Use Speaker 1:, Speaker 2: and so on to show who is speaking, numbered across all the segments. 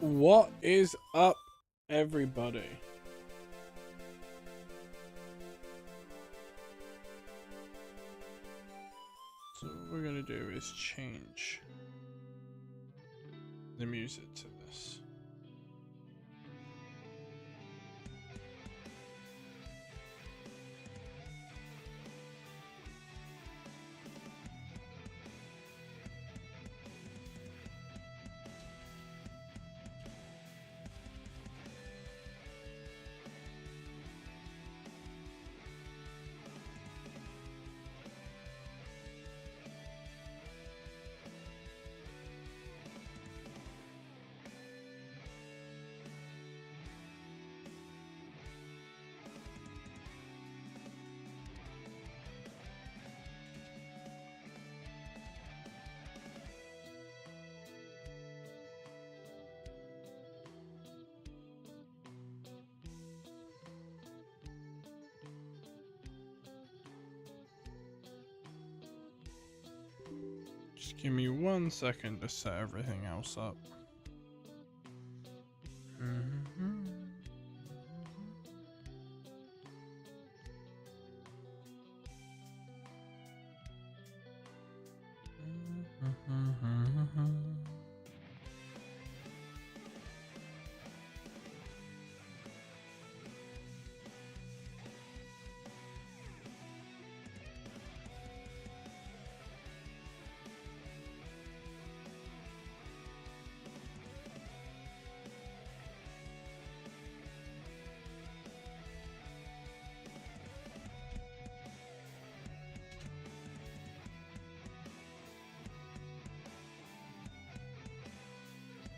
Speaker 1: What is up, everybody? So what we're gonna do is change the music to this. Just give me 1 second to set everything else up.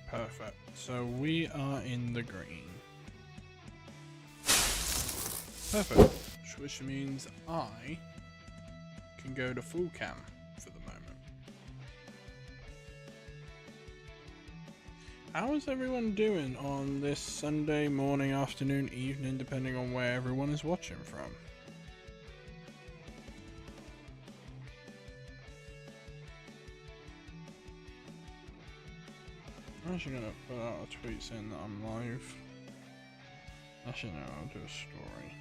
Speaker 1: Perfect. So we are in the green. Perfect. Which means I can go to full cam for the moment. How is everyone doing on this Sunday morning, afternoon, evening, depending on where everyone is watching from? I'm actually gonna put out a tweet saying that I'm live. Actually, no, I'll do a story.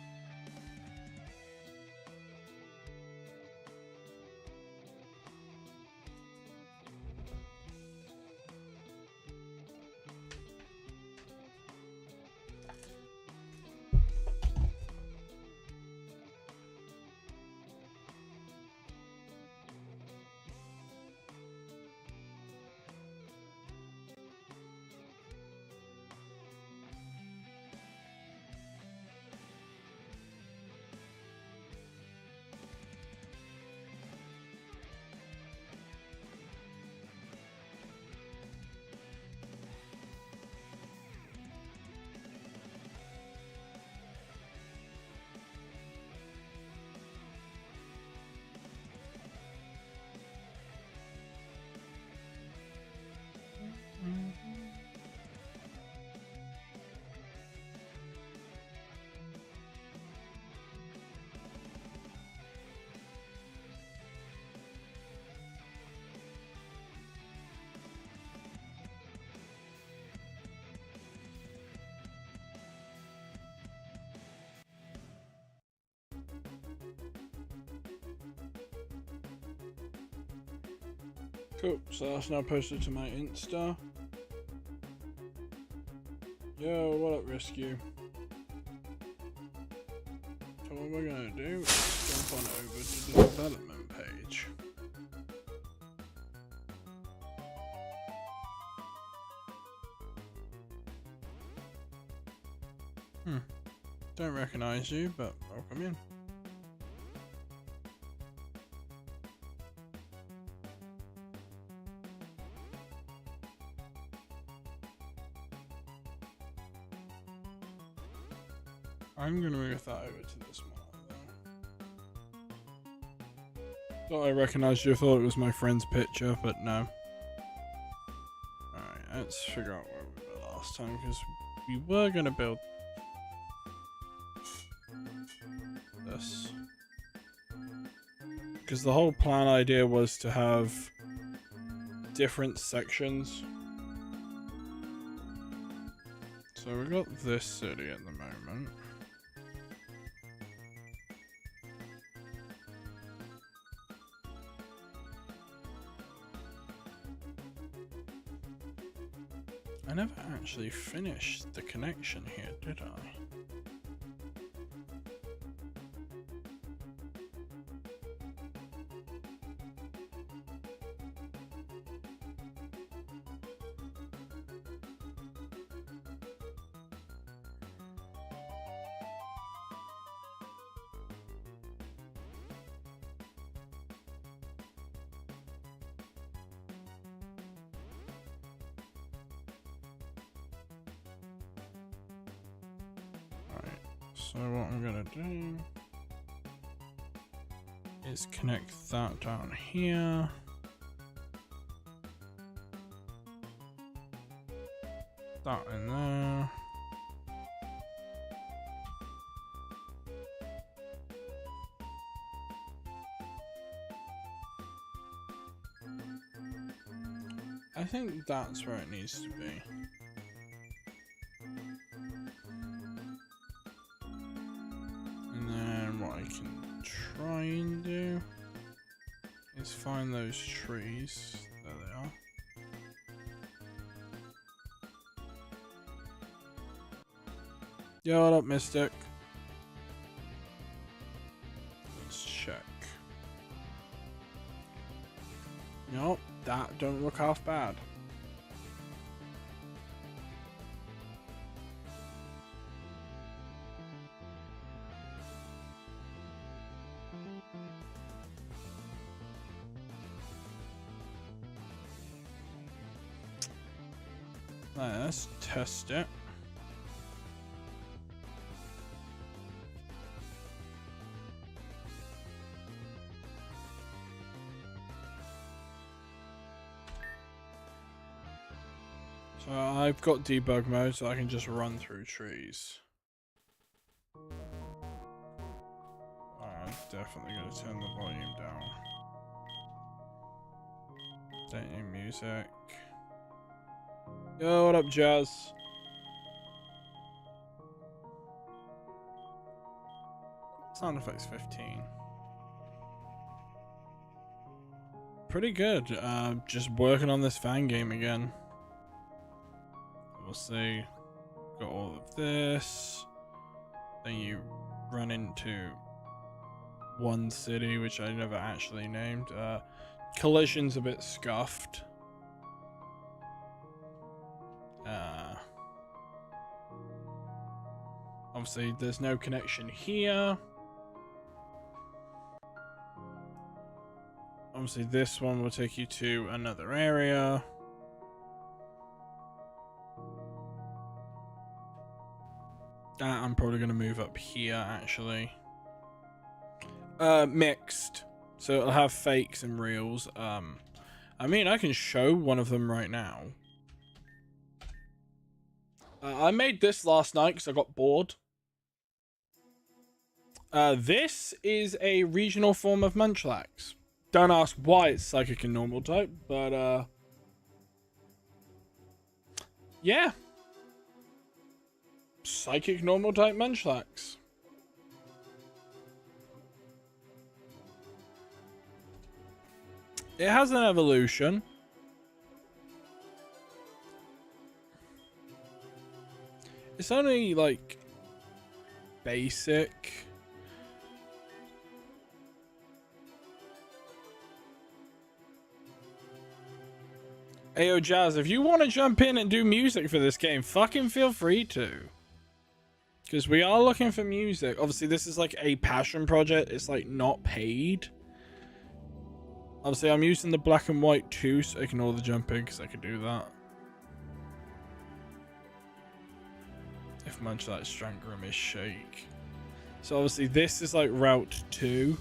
Speaker 1: Cool, so that's now posted to my Insta. Yo, what up, Rescue? So what we're gonna do is jump on over to the development page. Don't recognize you, but welcome in. I'm gonna move that over to this one. Thought I recognized you, thought it was my friend's picture, but no. Alright, let's figure out where we were last time, because we were gonna build this. Because the whole plan idea was to have different sections So we got this city at the moment. I never actually finished the connection here, did I? So what I'm gonna do is connect that down here. That in there. I think that's where it needs to be. What I can try and do is find those trees. There they are. Yo, what up, Mystic? Let's check. Nope, that don't look half bad. Let's test it. So I've got debug mode, so I can just run through trees. I'm definitely going to turn the volume down. Don't need music. Yo, what up, Jazz? Sound effects 15. Pretty good. Just working on this fan game again. We'll see. Got all of this. Then you run into one city, which I never actually named. Collision's a bit scuffed. Obviously, there's no connection here. Obviously, this one will take you to another area. I'm probably going to move up here, actually. Mixed. So it'll have fakes and reals. I mean, I can show one of them right now. I made this last night because I got bored. This is a regional form of Munchlax. Don't ask why it's psychic and normal type, but yeah. Psychic normal type Munchlax. It has an evolution. It's only like basic. Ayo Jazz, if you want to jump in and do music for this game, fucking feel free to. Because we are looking for music. Obviously, this is like a passion project. It's like not paid. Obviously, I'm using the black and white too, so ignore the jumping because I can do that. If Munchlax Strangrum is shake. So obviously, this is like Route 2.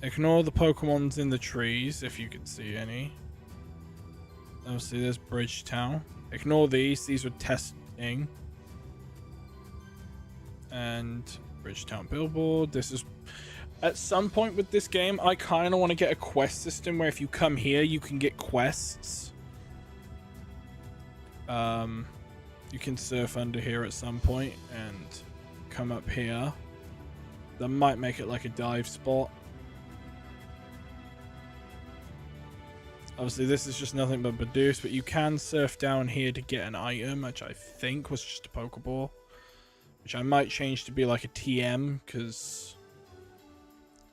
Speaker 1: Ignore the Pokemons in the trees, if you can see any. Obviously, there's Bridgetown. Ignore these. These were testing. And Bridgetown Billboard. This is... At some point with this game, I kind of want to get a quest system where if you come here, you can get quests. You can surf under here at some point and come up here. That might make it like a dive spot. Obviously, this is just nothing but Boost, but you can surf down here to get an item, which I think was just a Pokeball. Which I might change to be like a TM, because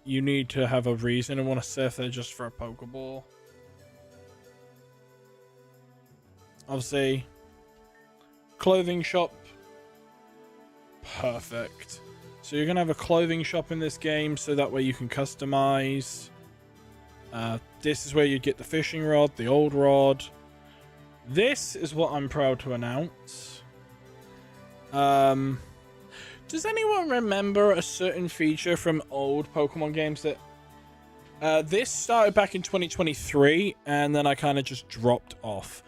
Speaker 1: you need to have a reason and want to surf there just for a Pokeball. Obviously, clothing shop. Perfect. So you're going to have a clothing shop in this game, so that way you can customize. This is where you get the fishing rod, the old rod. This is what I'm proud to announce. Does anyone remember a certain feature from old Pokemon games that... this started back in 2023, and then I kind of just dropped off.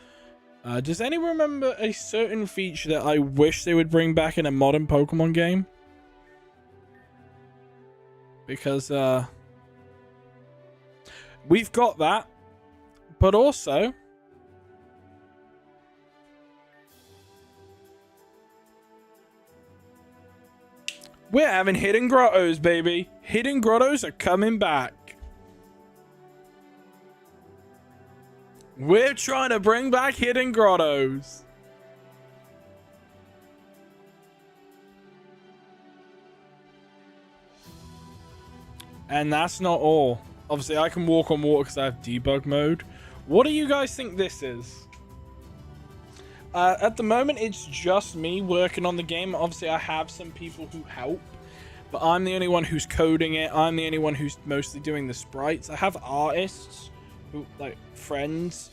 Speaker 1: Does anyone remember a certain feature that I wish they would bring back in a modern Pokemon game? Because, we've got that, but also... we're having hidden grottos, baby. Hidden grottos are coming back. We're trying to bring back hidden grottos. And that's not all. Obviously, I can walk on water because I have debug mode. What do you guys think this is? At the moment, it's just me working on the game. Obviously, I have some people who help, but I'm the only one who's coding it. I'm the only one who's mostly doing the sprites. I have artists, who like friends,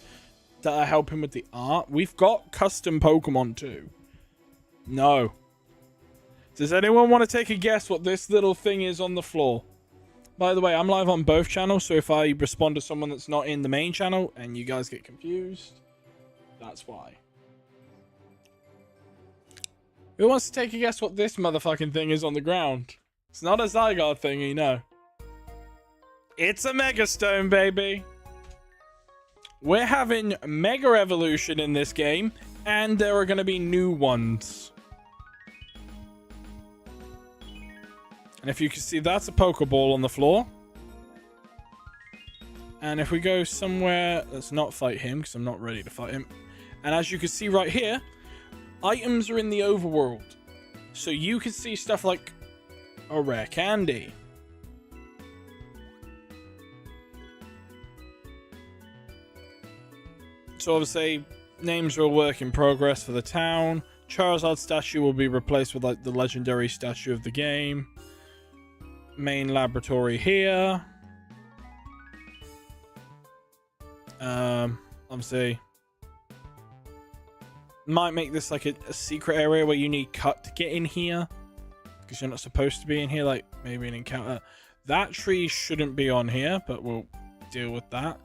Speaker 1: that are helping with the art. We've got custom Pokemon too. No. Does anyone want to take a guess what this little thing is on the floor? By the way, I'm live on both channels, so if I respond to someone that's not in the main channel and you guys get confused, that's why. Who wants to take a guess what this motherfucking thing is on the ground? It's not a Zygarde thingy, no. It's a Mega Stone, baby. We're having Mega Evolution in this game, and there are going to be new ones. And if you can see, that's a Pokeball on the floor. And if we go somewhere, let's not fight him, because I'm not ready to fight him. And as you can see right here, items are in the overworld, so you can see stuff like a rare candy. So obviously, names are a work in progress for the town. Charizard statue will be replaced with like the legendary statue of the game. Main laboratory here. Obviously, might make this like a secret area where you need cut to get in here, because you're not supposed to be in here, like maybe an encounter. That tree shouldn't be on here, but we'll deal with that.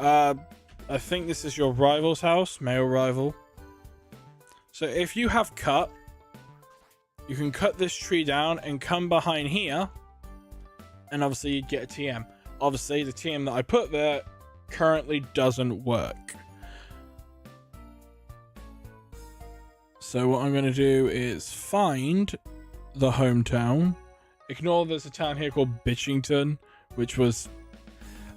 Speaker 1: I think this is your rival's house, male rival. So if you have cut, you can cut this tree down and come behind here, and obviously you'd get a TM. Obviously the TM that I put there currently doesn't work. So what I'm going to do is find the hometown. Ignore there's a town here called Bitchington, which was...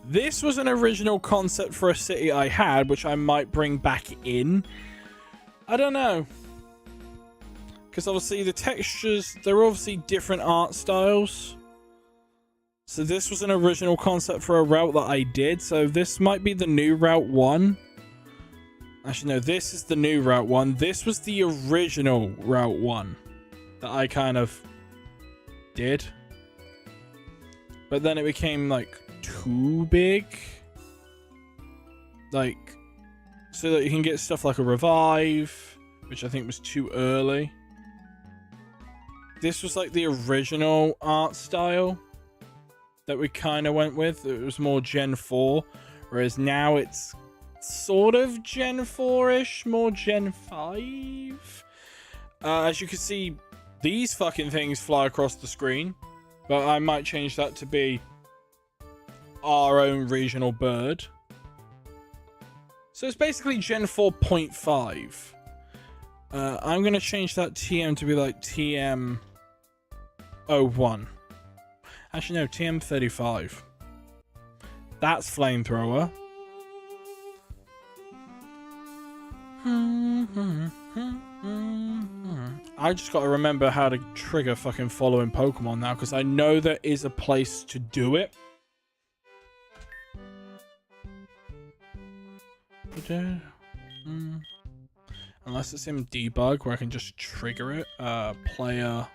Speaker 1: this was an original concept for a city I had, which I might bring back in. I don't know. Because obviously the textures, they're obviously different art styles. So this was an original concept for a route that I did. So this might be the new Route 1. Actually, no, this is the new Route 1. This was the original Route 1 that I kind of did. But then it became, like, too big. Like, so that you can get stuff like a revive, which I think was too early. This was, like, the original art style that we kind of went with. It was more Gen 4, whereas now it's sort of Gen 4-ish, more Gen 5. As you can see, these fucking things fly across the screen. But I might change that to be our own regional bird. So it's basically Gen 4.5. I'm going to change that TM to be like TM 01. Actually, no, TM 35. That's flamethrower. I just got to remember how to trigger fucking following Pokemon now, because I know there is a place to do it. Unless it's in debug where I can just trigger it. Player.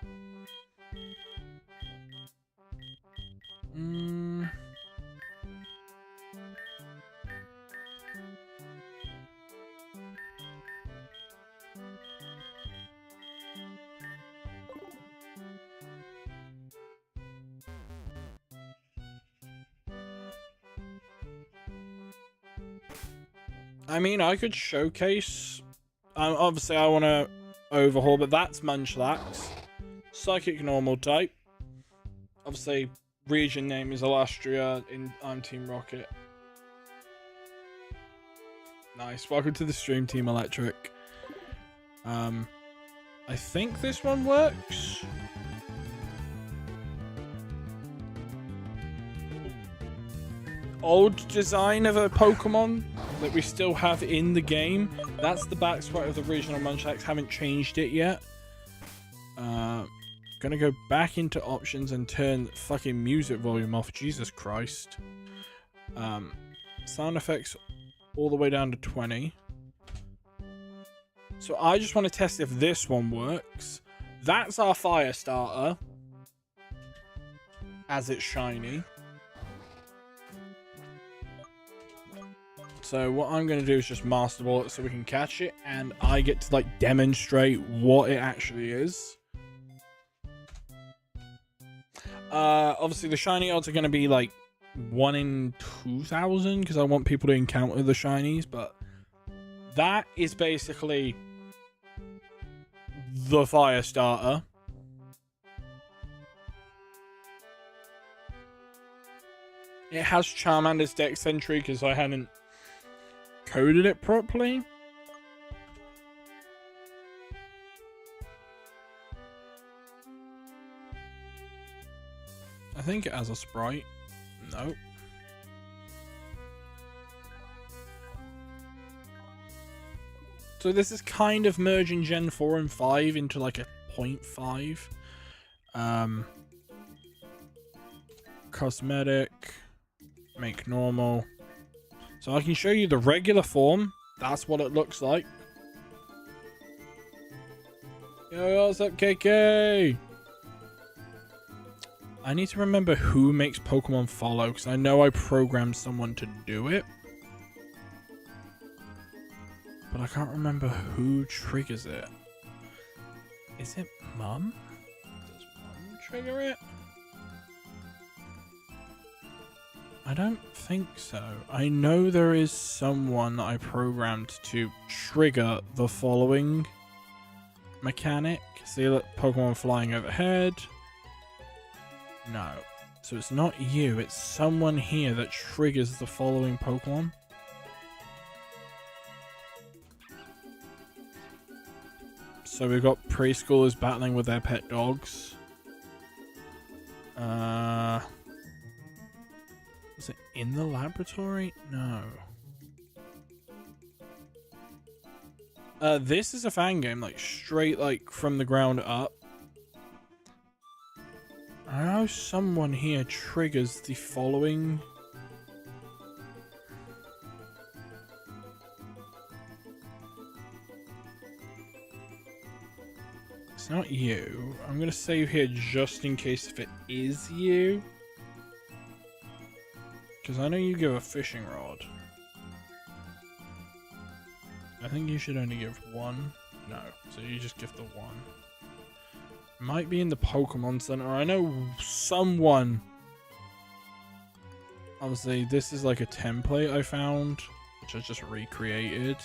Speaker 1: I mean, I could showcase. Obviously, I want to overhaul, but that's Munchlax. Psychic normal type. Obviously, region name is Alastria. I'm Team Rocket. Nice. Welcome to the stream, Team Electric. I think this one works. Old design of a Pokemon that we still have in the game. That's the back sprite of the original Munchlax. Haven't changed it yet. Gonna go back into options and turn fucking music volume off. Jesus Christ. Sound effects all the way down to 20. So I just want to test if this one works. That's our fire starter. As it's shiny. So what I'm going to do is just Master Ball it so we can catch it, and I get to like demonstrate what it actually is. Obviously the shiny odds are going to be like 1 in 2,000 because I want people to encounter the shinies, but that is basically the fire starter. It has Charmander's Dex entry because I hadn't coded it properly. I think it has a sprite. Nope. So this is kind of merging Gen 4 and 5 into like a 0.5. Cosmetic. Make normal. So I can show you the regular form. That's what it looks like. Yo, what's up, KK? I need to remember who makes Pokemon follow, because I know I programmed someone to do it. But I can't remember who triggers it. Is it Mum? Does Mum trigger it? I don't think so. I know there is someone I programmed to trigger the following mechanic. See that Pokemon flying overhead? No. So it's not you, it's someone here that triggers the following Pokemon. So we've got preschoolers battling with their pet dogs. Is it in the laboratory? No. This is a fan game, like straight like from the ground up. I know someone here triggers the following. It's not you. I'm gonna save here just in case if it is you. Because I know you give a fishing rod. I think you should only give one. No, so you just give the one. Might be in the Pokemon Center. I know someone. Obviously, this is like a template I found, which I just recreated.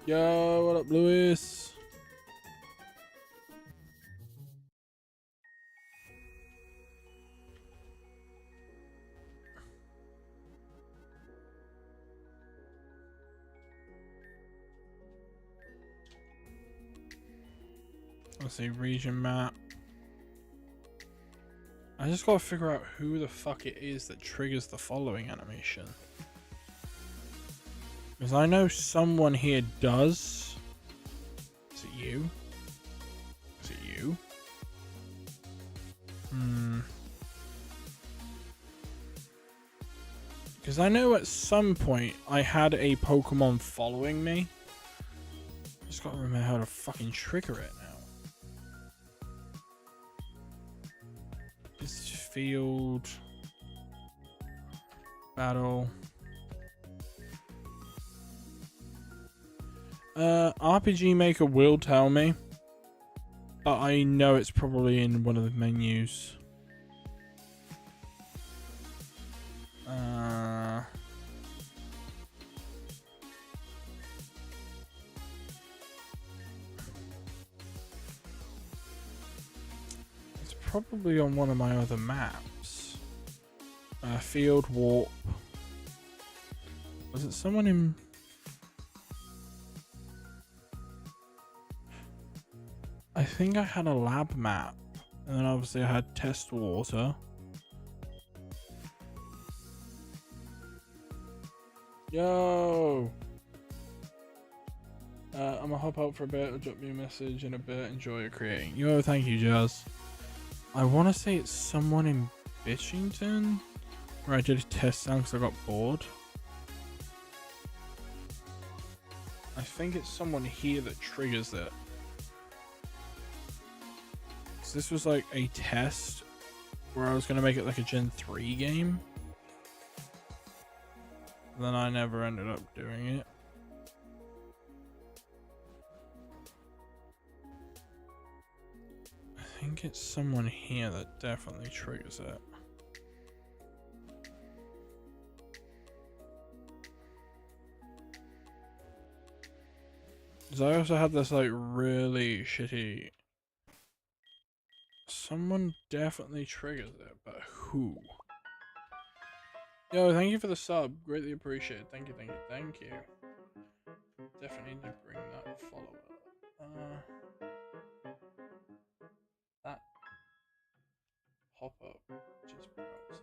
Speaker 1: Yo, what up, Lewis? Let's see, region map. I just gotta figure out who the fuck it is that triggers the following animation. Because I know someone here does. Is it you? Is it you? Because I know at some point I had a Pokemon following me. Just gotta remember how to fucking trigger it now. This field battle. RPG Maker will tell me, but I know it's probably in one of the menus. It's probably on one of my other maps. Field warp. Was it someone in? I think I had a lab map, and then obviously I had test water. Yo! I'm gonna hop out for a bit, I'll drop you a message in a bit, enjoy your creating. Yo, thank you, Jazz. I want to say it's someone in Bishington, where I did a test down because I got bored. I think it's someone here that triggers it. So this was like a test where I was going to make it like a Gen 3 game. Then I never ended up doing it. I think it's someone here that definitely triggers it. Because I also had this like really shitty... Someone definitely triggers it, but who? Yo, thank you for the sub. Greatly appreciated. Thank you, thank you, thank you. Definitely need to bring that follower. That hop up just browser.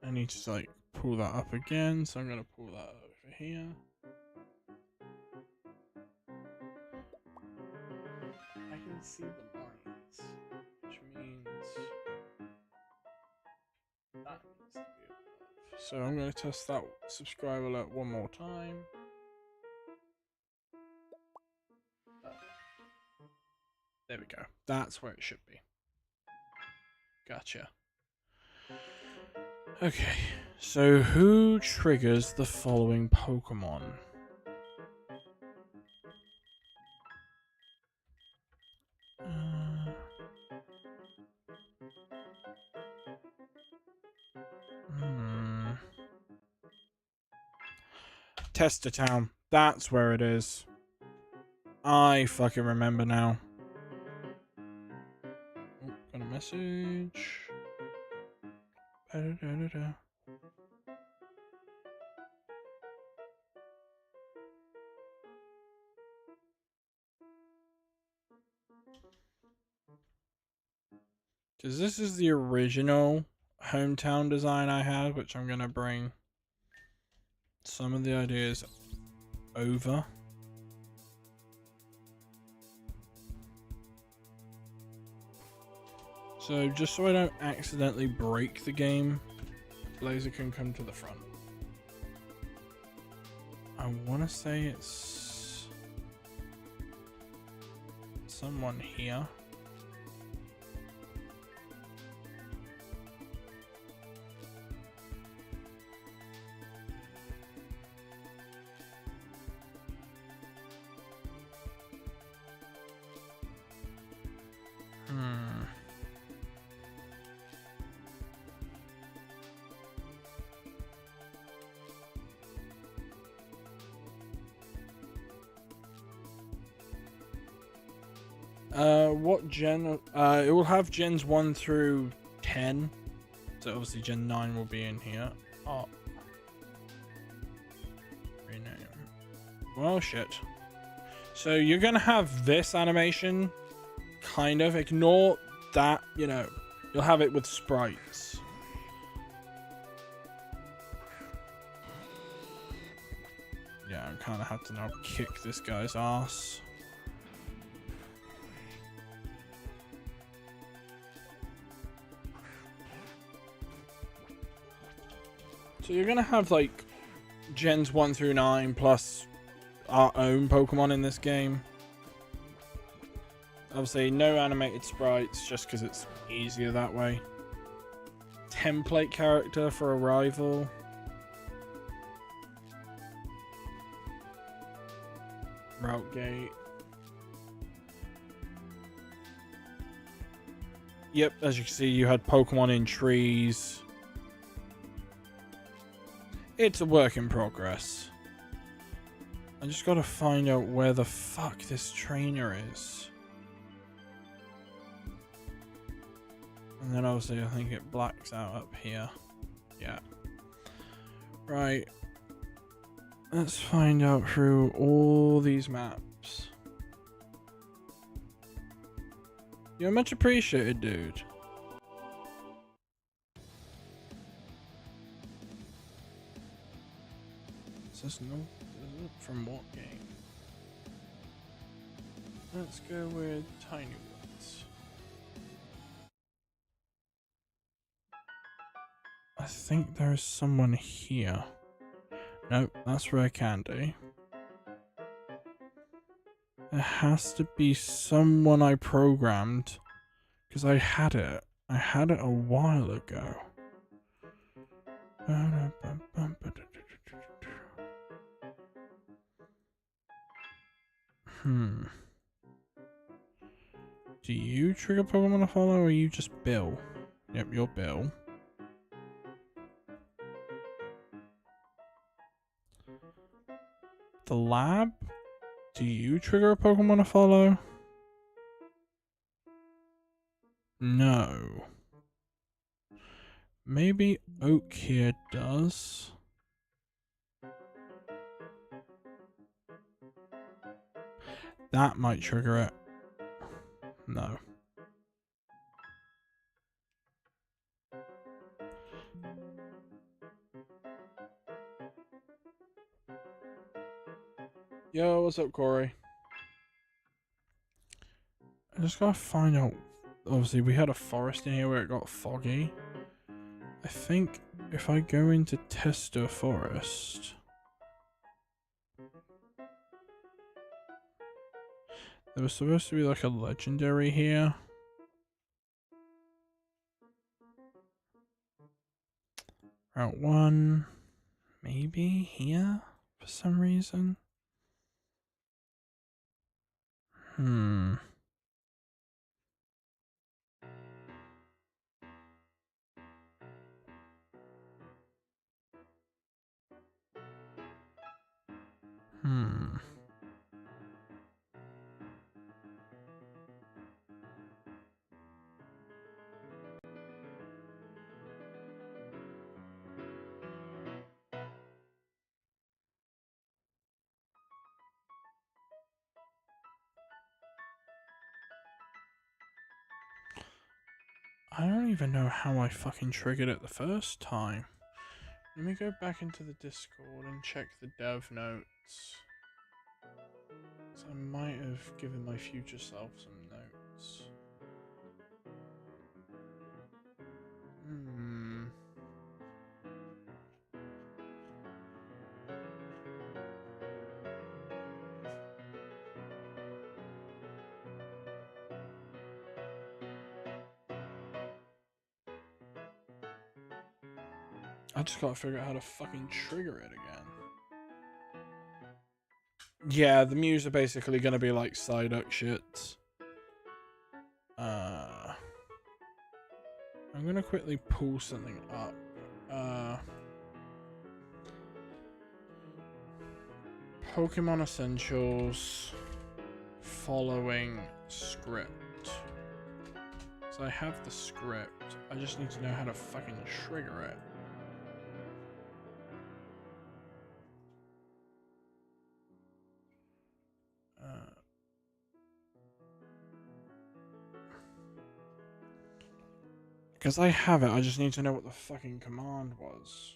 Speaker 1: I need to like pull that up again, so I'm gonna pull that over here. I can see the lines, which means that needs to be above. So I'm gonna test that subscribe alert one more time. There we go. That's where it should be. Gotcha. Okay, so who triggers the following Pokemon? Tester Town. That's where it is. I fucking remember now. Oh, got a message. Because this is the original hometown design I had, which I'm going to bring some of the ideas over. So just so I don't accidentally break the game, Blazer can come to the front. I want to say it's someone here. What gen? It will have gens 1 through 10. So obviously Gen 9 will be in here. Oh. Rename. Well, shit. So you're gonna have this animation. Kind of. Ignore that, you know. You'll have it with sprites. Yeah, I kind of have to now kick this guy's ass. So you're gonna have like gens 1 through 9 plus our own Pokemon in this game. Obviously no animated sprites just because it's easier that way. Template character for a rival. Route gate. Yep, as you can see, you had Pokemon in trees. It's a work in progress. I just gotta find out where the fuck this trainer is. And then obviously I think it blacks out up here. Yeah. Right. Let's find out through all these maps. You're much appreciated, dude. Says no. From what game? Let's go with Tiny Woods. I think there's someone here. Nope, that's Rare Candy. There has to be someone I programmed because I had it. I had it a while ago. Do you trigger Pokemon to follow or are you just Bill? Yep, you're Bill. The lab? Do you trigger a Pokemon to follow? No. Maybe Oak here does. That might trigger it. No. Yo, what's up, Corey? I just gotta find out. Obviously, we had a forest in here where it got foggy. I think if I go into Tester Forest, there was supposed to be like a legendary here. Route 1, maybe here for some reason. I don't even know how I fucking triggered it the first time. Let me go back into the Discord and check the dev notes. So I might have given my future self some notes. I just gotta figure out how to fucking trigger it again. Yeah, the Mews are basically gonna be like Psyduck shits. I'm gonna quickly pull something up. Pokemon Essentials following script. So I have the script. I just need to know how to fucking trigger it. Because I have it, I just need to know what the fucking command was.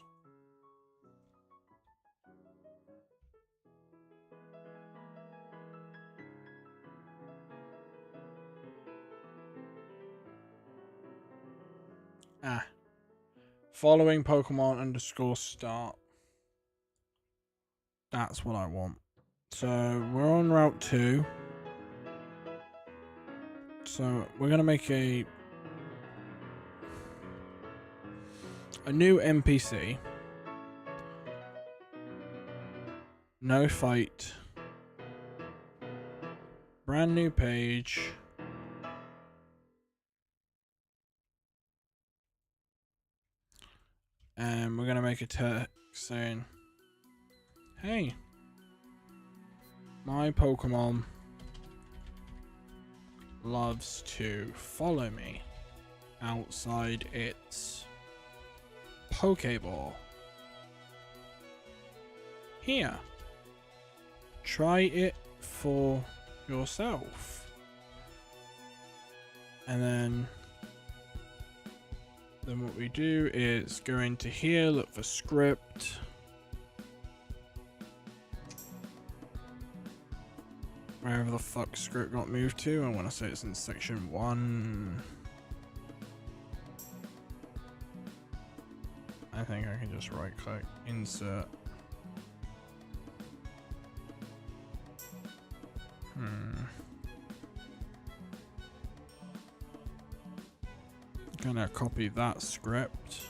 Speaker 1: Following Pokemon underscore start. That's what I want. So we're on Route 2. So we're gonna make a new NPC. No fight. Brand new page. And we're gonna make a text saying, hey, my Pokemon loves to follow me outside its Pokeball. Here, try it for yourself. And then what we do is go into here, look for script. Wherever the fuck script got moved to, I want to say it's in section 1. I think I can just right click, insert. Gonna copy that script.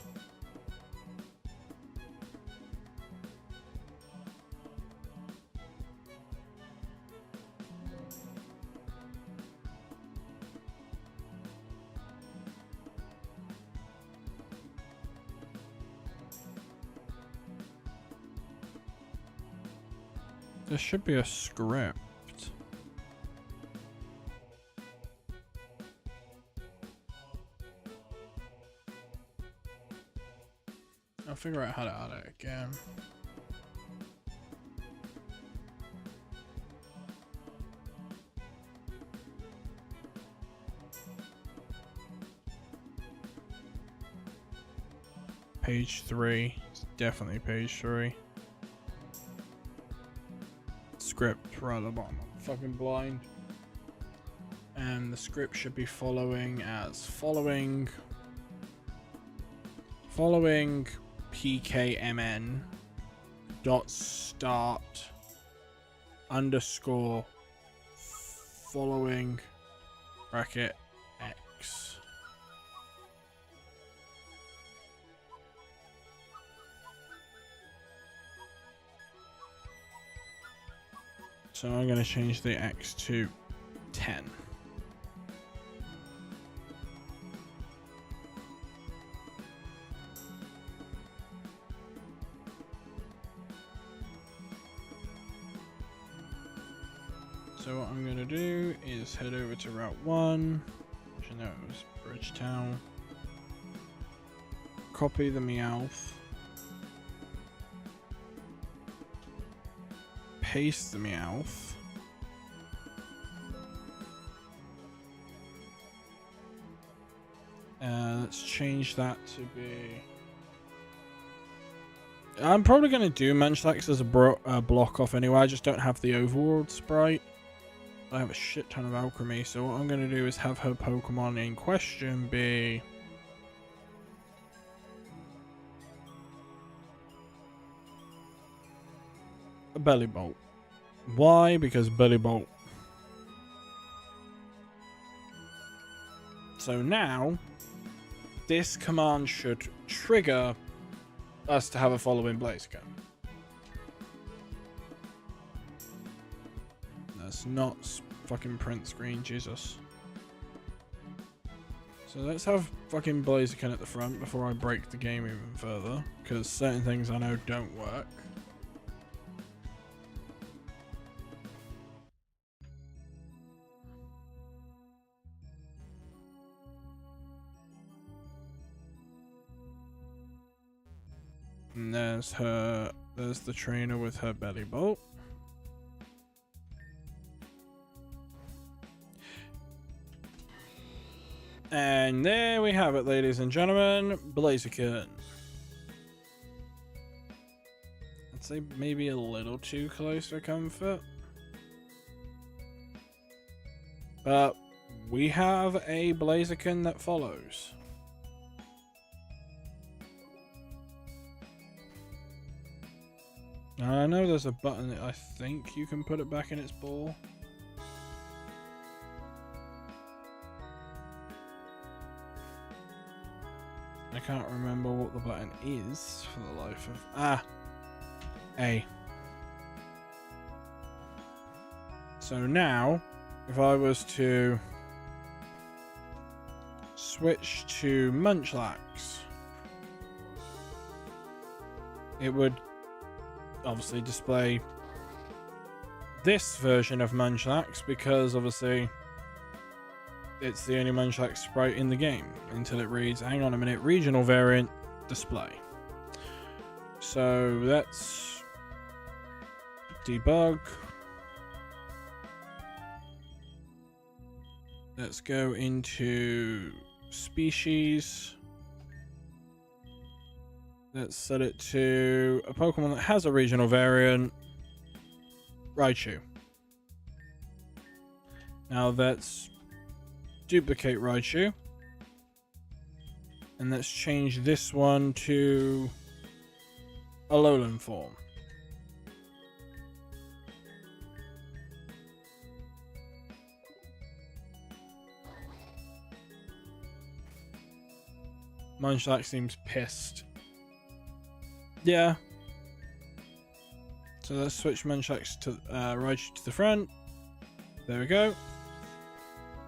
Speaker 1: There should be a script. I'll figure out how to add it again. Page 3. It's definitely page 3. Script right at the bottom. I'm fucking blind. And the script should be following as following PKMN dot start underscore following bracket X. So I'm going to change the X to 10. So what I'm going to do is head over to Route 1, which I know it was Bridgetown. Copy the Meowth. Paste the Meowth. Let's change that to be... I'm probably going to do Munchlax as a block off anyway. I just don't have the overworld sprite. I have a shit ton of alchemy, so what I'm going to do is have her Pokemon in question be... a Bellibolt. Why? Because Bellibolt. So now, this command should trigger us to have a following Blaziken. That's not fucking print screen, Jesus. So let's have fucking Blaziken at the front before I break the game even further, because certain things I know don't work. And there's her. There's the trainer with her belly bolt. And there we have it, ladies and gentlemen. Blaziken. I'd say maybe a little too close for comfort. But we have a Blaziken that follows. I know there's a button that I think you can put it back in its ball. I can't remember what the button is for the life of... A. So now, if I was to switch to Munchlax, it would obviously display this version of Munchlax because obviously it's the only Munchlax sprite in the game until it reads, hang on a minute, regional variant display. So let's debug. Let's go into species. Let's set it to a Pokemon that has a regional variant, Raichu. Now let's duplicate Raichu. And let's change this one to Alolan form. Munchlax seems pissed. Yeah. So let's switch Munchlax to Raichu to the front. There we go.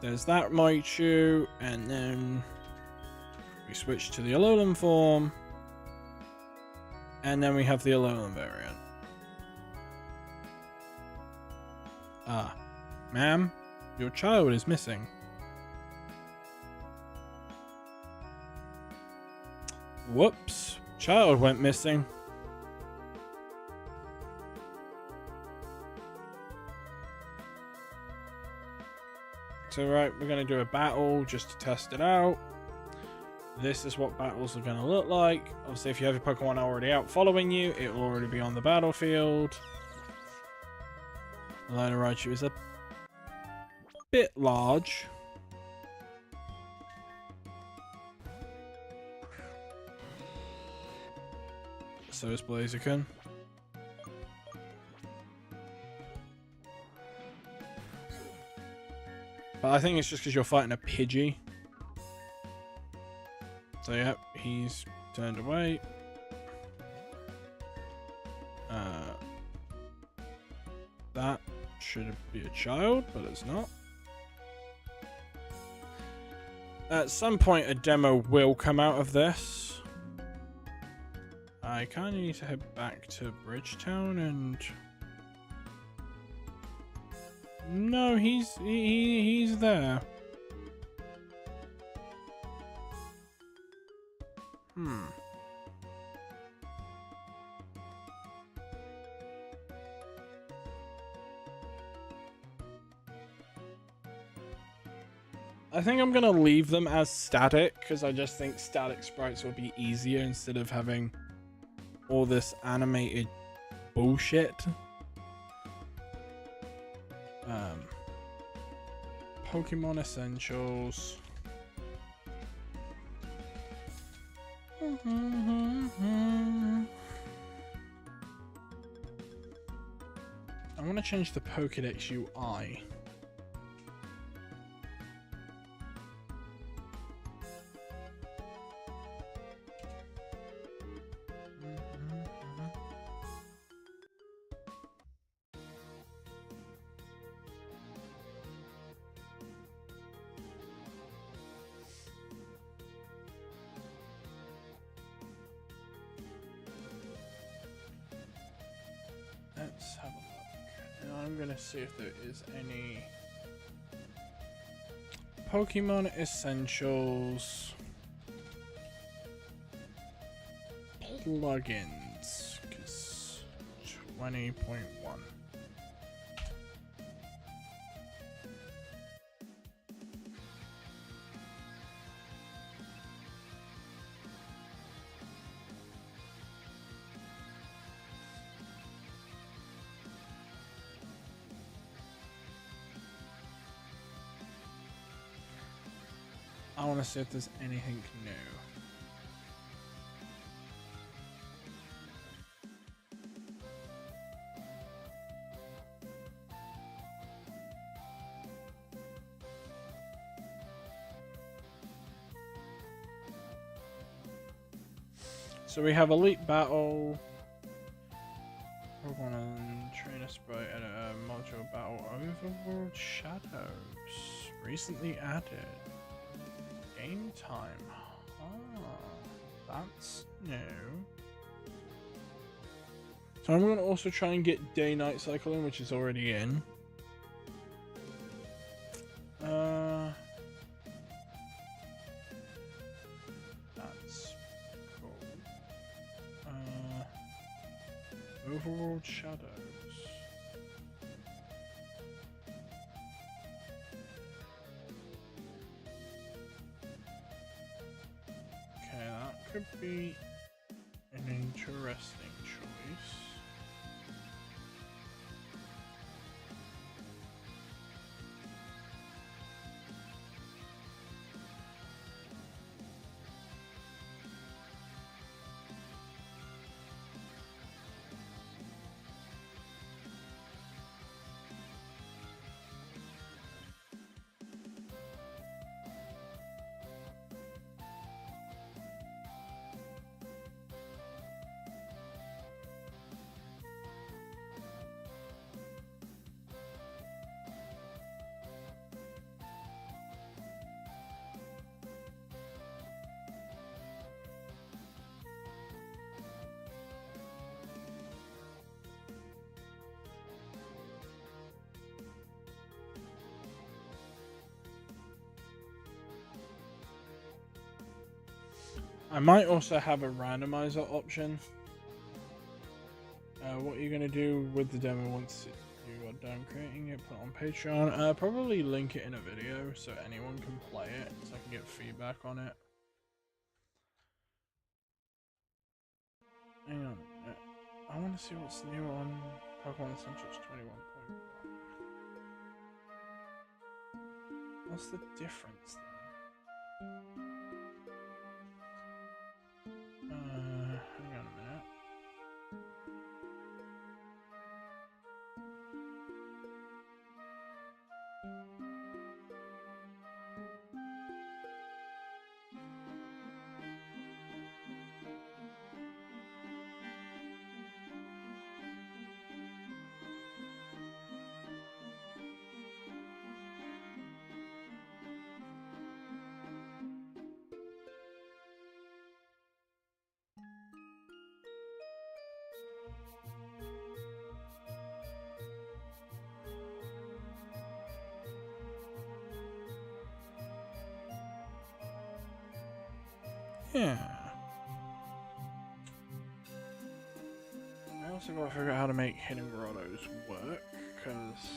Speaker 1: There's that Raichu, and then we switch to the Alolan form, and then we have the Alolan variant. Ma'am, your child is missing. Whoops, child went missing. So right, we're going to do a battle just to test it out. This is what battles are going to look like. Obviously, if you have your Pokemon already out following you, it will already be on the battlefield. The line of Raichu is a bit large. So is Blaziken. But I think it's just because you're fighting a Pidgey. So yep, he's turned away. That should be a child, but it's not. At some point a demo will come out of this. I kind of need to head back to Bridgetown and... No, he's there. I think I'm gonna leave them as static because I just think static sprites will be easier instead of having all this animated bullshit. Pokemon Essentials. I want to change the Pokédex UI. Let's have a look. And I'm gonna see if there is any Pokemon Essentials. plugins, because 20.1. I want to see if there's anything new. So we have Elite Battle, Pokemon and TrainerSparks Editor, Module Battle, Overworld Shadows, recently added. Game time. That's new. So I'm going to also try and get day-night cycle in, which is already in. That's cool. Overworld Shadows. Could be an interesting choice. I might also have a randomizer option. What are you going to do with the demo once you are done creating it? Put it on Patreon. Probably link it in a video so anyone can play it, so I can get feedback on it. Hang on a minute. I want to see what's new on Pokemon Essentials 21.1. What's the difference then? Hang on a minute. Yeah. I also gotta figure out how to make hidden grottos work, because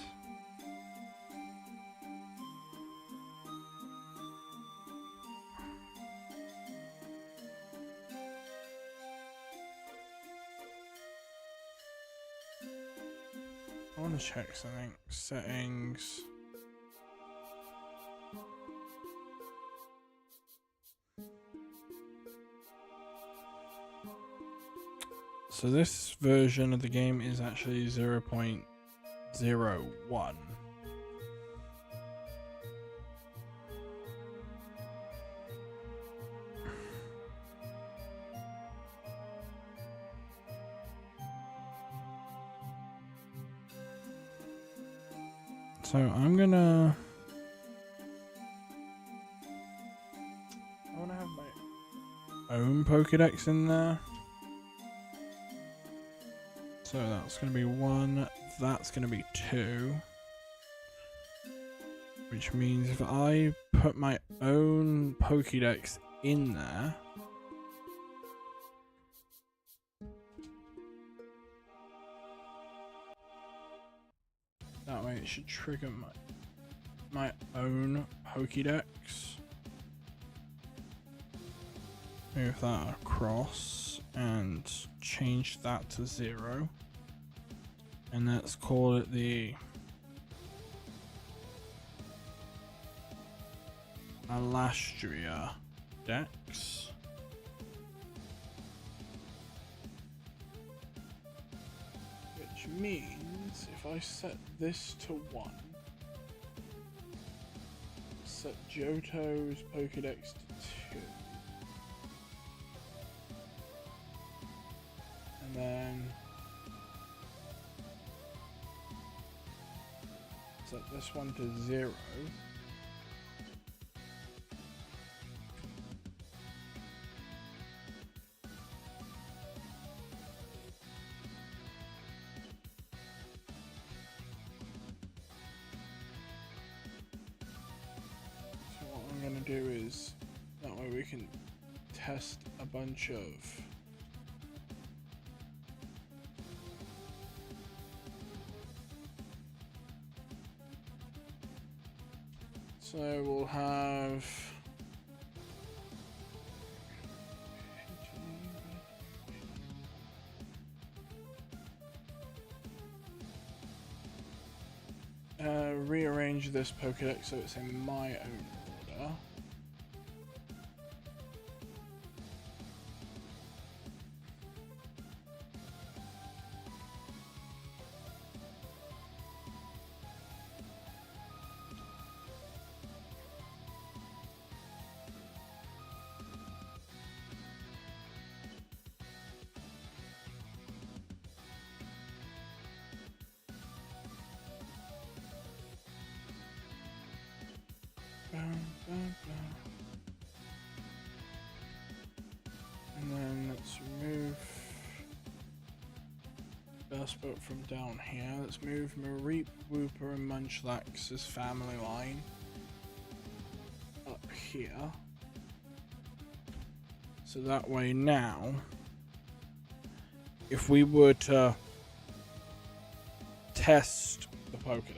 Speaker 1: I want to check something. Settings. So this version of the game is actually 0.01. So I want to have my own Pokédex in there. So that's going to be 1, that's going to be 2. Which means if I put my own Pokédex in there, and it should trigger my own Pokédex. Move that across and change that to 0. And let's call it the Alastria Dex. Which means if I set this to 1, set Johto's Pokédex to 2, and then set this one to 0. So what I'm going to do is, that way we can test a bunch of so we'll have rearrange this Pokédex so it's in my own order. And then let's remove Bellsprout from down here. Let's move Mareep, Wooper, and Munchlax's family line up here. So that way now, if we were to test the Pokédex,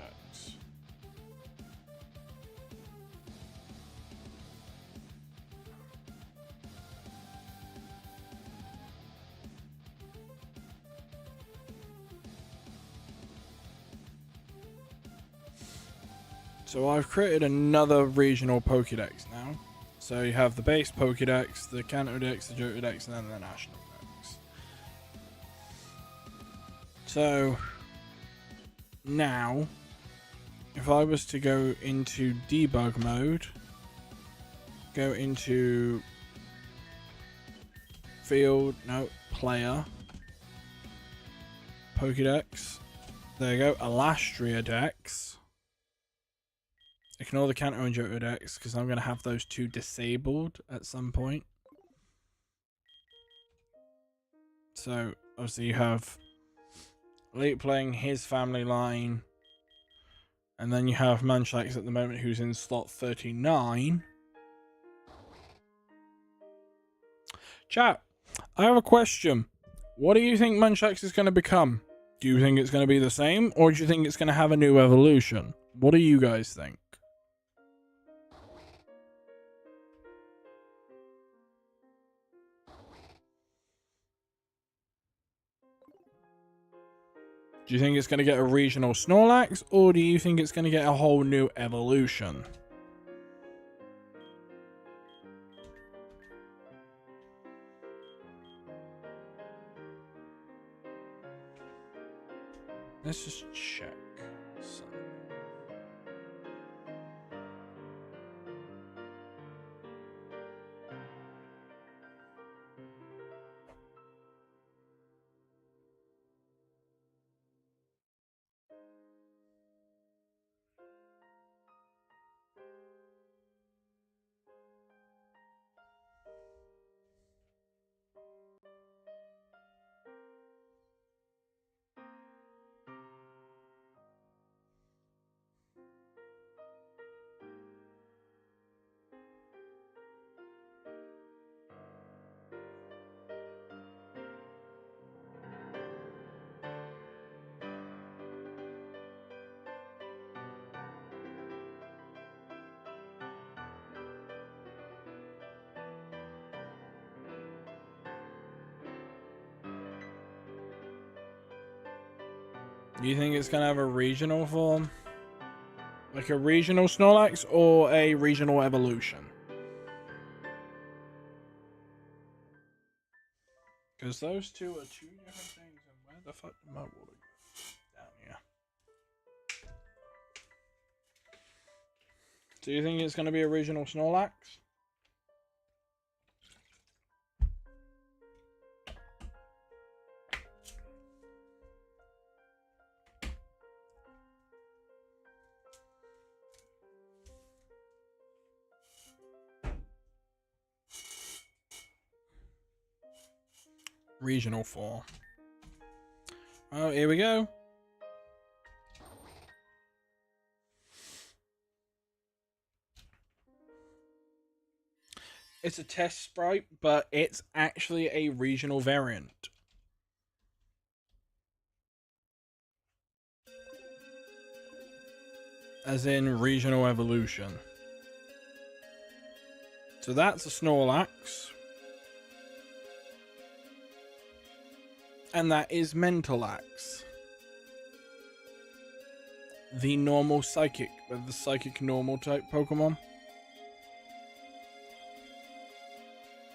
Speaker 1: so I've created another regional Pokédex now. So you have the base Pokédex, the Kanto Dex, the Johto Dex, and then the National Dex. So now, if I was to go into debug mode, go into field, no, player, Pokédex, there you go, Alastria Dex. Ignore the Kanto and Johto Dex because I'm going to have those two disabled at some point. So obviously you have Elite playing his family line, and then you have Munchlax at the moment who's in slot 39. Chat, I have a question. What do you think Munchlax is going to become? Do you think it's going to be the same, or do you think it's going to have a new evolution? What do you guys think? Do you think it's going to get a regional Snorlax, or do you think it's going to get a whole new evolution? Let's just check something. You think it's gonna have a regional form? Like a regional Snorlax or a regional evolution? Because those two are two different things, and where the fuck did my water go? Down here. Do you think it's going to be a regional Snorlax? Regional 4. Oh, here we go. It's a test sprite, but it's actually a regional variant. As in regional evolution. So that's a Snorlax. And that is Mentalax. The normal psychic, with the psychic normal type Pokemon.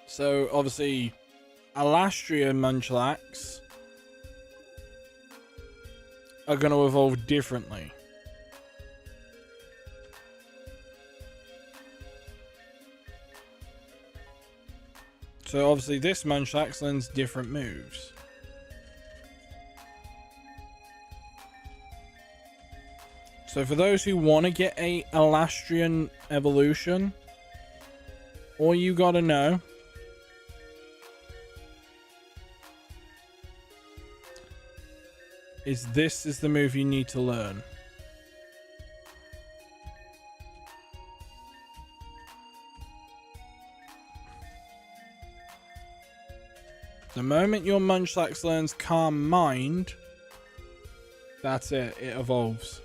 Speaker 1: So obviously, Alastria and Munchlax are going to evolve differently. So obviously this Munchlax learns different moves. So for those who want to get a Alastrian evolution, all you gotta know is this is the move you need to learn. The moment your Munchlax learns Calm Mind, that's it, it evolves.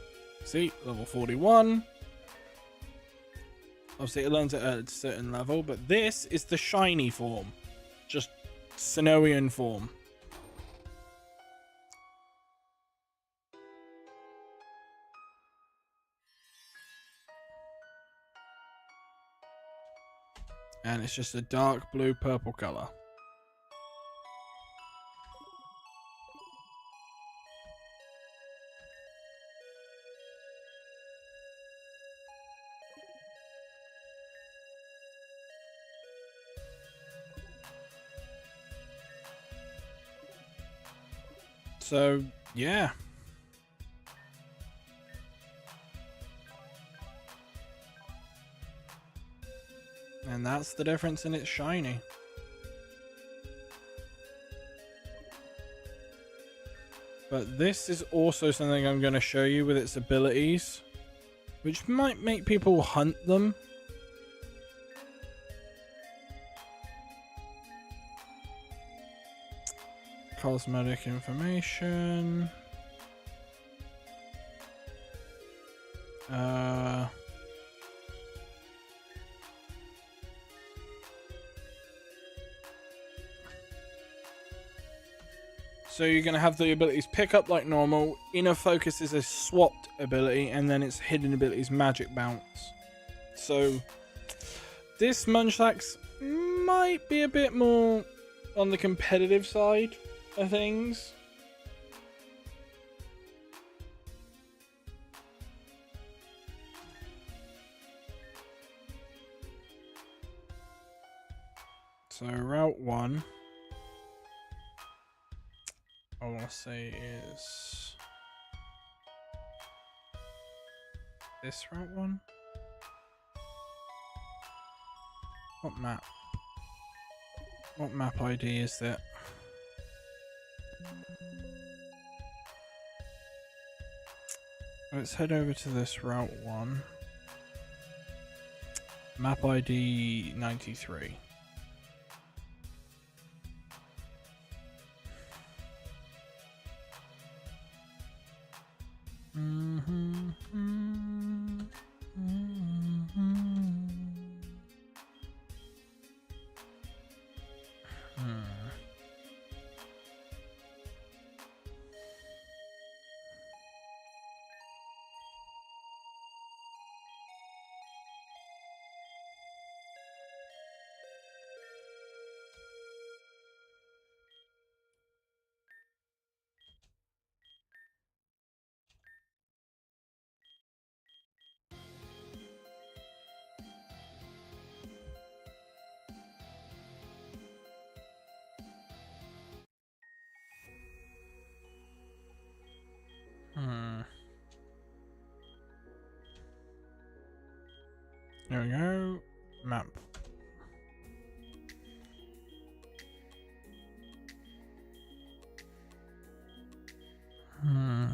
Speaker 1: See, level 41. Obviously it learns it at a certain level, but this is the shiny form. Just Sinnohian form. And it's just a dark blue purple color. So, yeah. And that's the difference in its shiny. But this is also something I'm going to show you with its abilities, which might make people hunt them. Cosmetic information. So you're going to have the abilities pick up like normal. Inner Focus is a swapped ability, and then its hidden ability is Magic Bounce. So this Munchlax might be a bit more on the competitive side of things. So Route 1, I want to say is this Route 1? What map? What map ID is that? Let's head over to this Route 1. Map ID 93. There we go. Map. Hmm.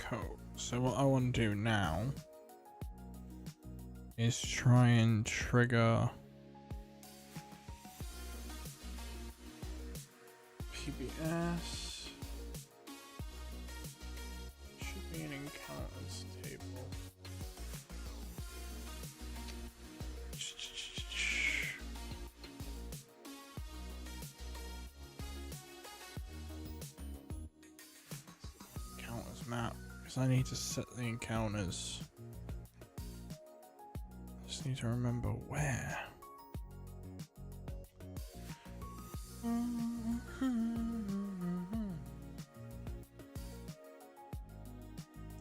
Speaker 1: Cool. So what I want to do now is try and trigger PBS. Should be an encounters table. Encounters map, because I need to set the encounters. I just need to remember where.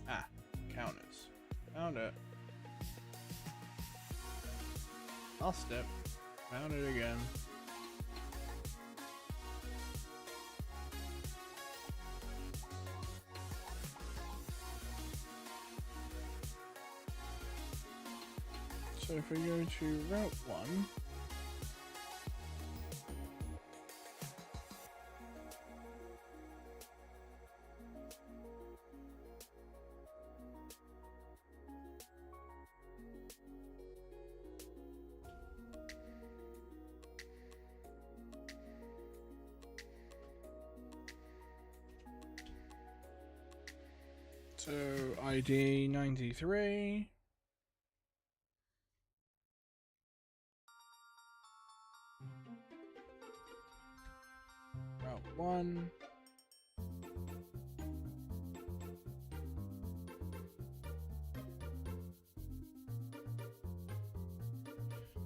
Speaker 1: Ah, encounters. Found it. Lost it. Found it again. So if we go to Route 1, so ID 93. Route 1.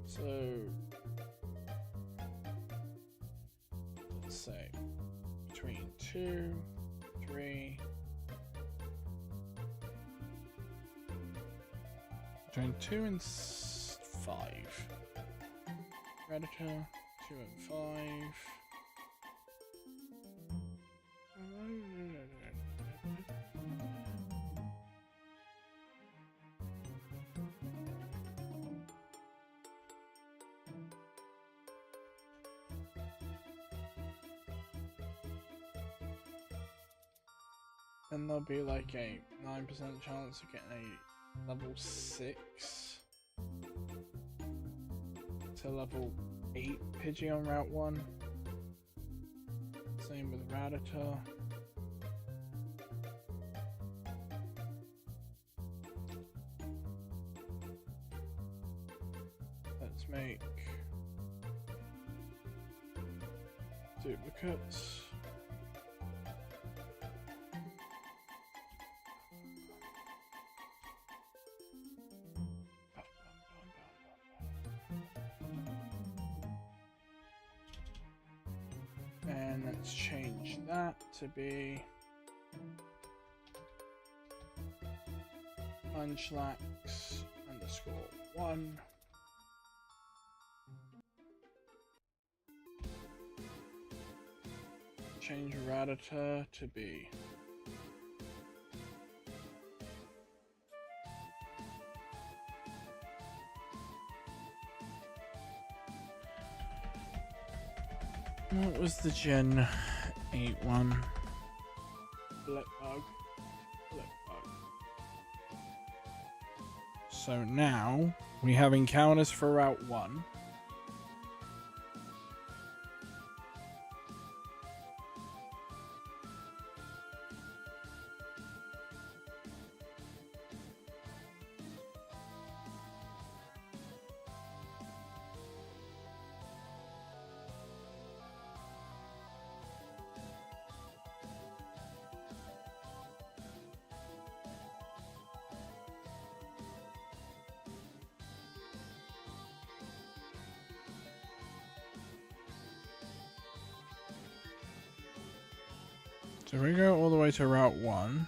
Speaker 1: So let's say between 2, 3. Between 2 and 5. Predator, 2 and 5. Then there'll be like a 9% chance of getting a level 6 to level 8 Pidgey on Route 1. Same with Rattata. Let's make duplicates. And let's change that to be Munchlax_1. Change Rattata to be what was the Gen 8 one? Blipbug. So now we have encounters for Route 1. So we go all the way to Route 1.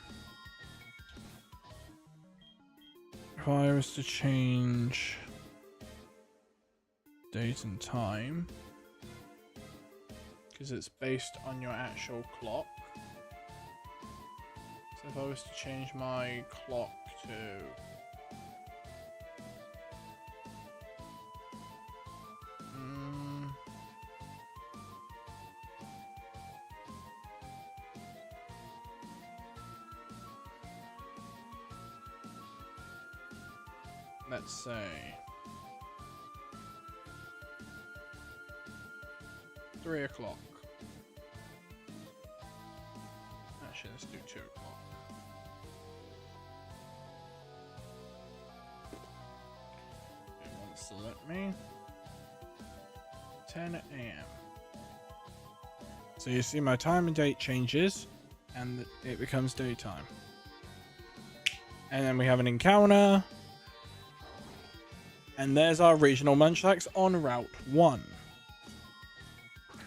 Speaker 1: If I was to change date and time, because it's based on your actual clock. So if I was to change my clock to let's say 3 o'clock. Actually, let's do 2 o'clock. It wants to let me. 10 a.m. So you see my time and date changes, and it becomes daytime. And then we have an encounter. And there's our regional munchlax on Route 1.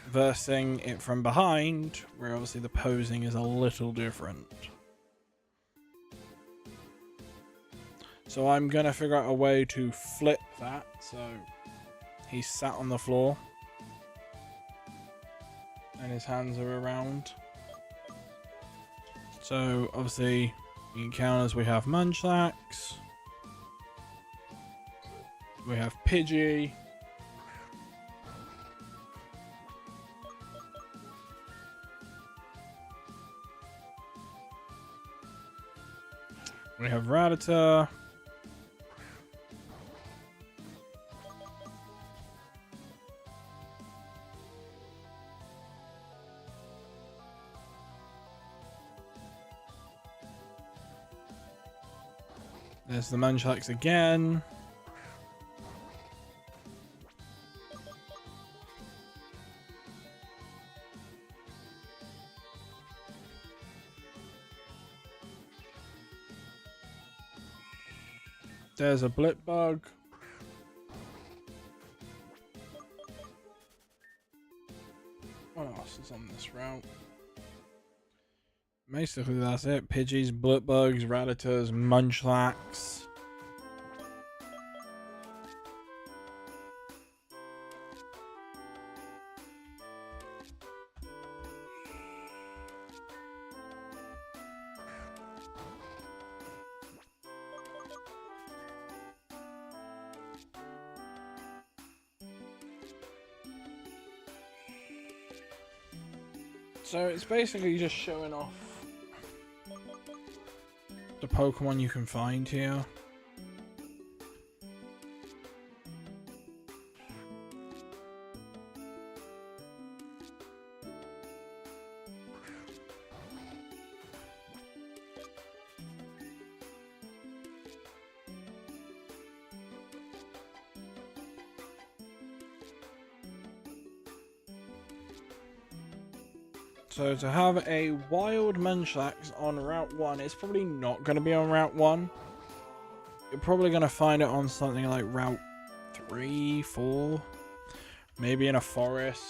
Speaker 1: Versing it from behind, where obviously the posing is a little different. So I'm going to figure out a way to flip that. So he's sat on the floor. And his hands are around. So obviously, the encounters we have munchlax. We have Pidgey. We have Rattata. There's the munchlax again. There's a blip bug. What else is on this route? Basically, that's it. Pidgeys, blip bugs, Rattatas, munchlax. So it's basically just showing off the Pokemon you can find here. So to have a wild munchlax on Route 1, it's probably not going to be on Route 1. You're probably going to find it on something like Route 3, 4. Maybe in a forest.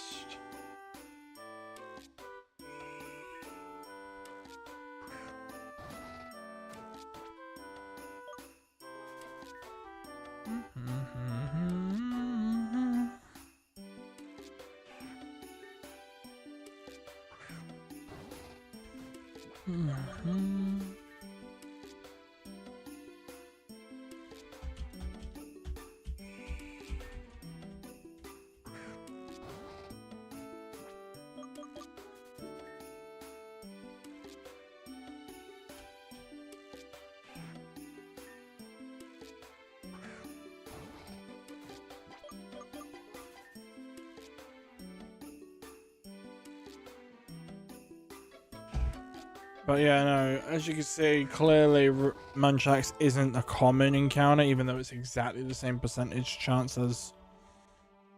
Speaker 1: But yeah, no, as you can see, clearly Munchlax isn't a common encounter, even though it's exactly the same percentage chance as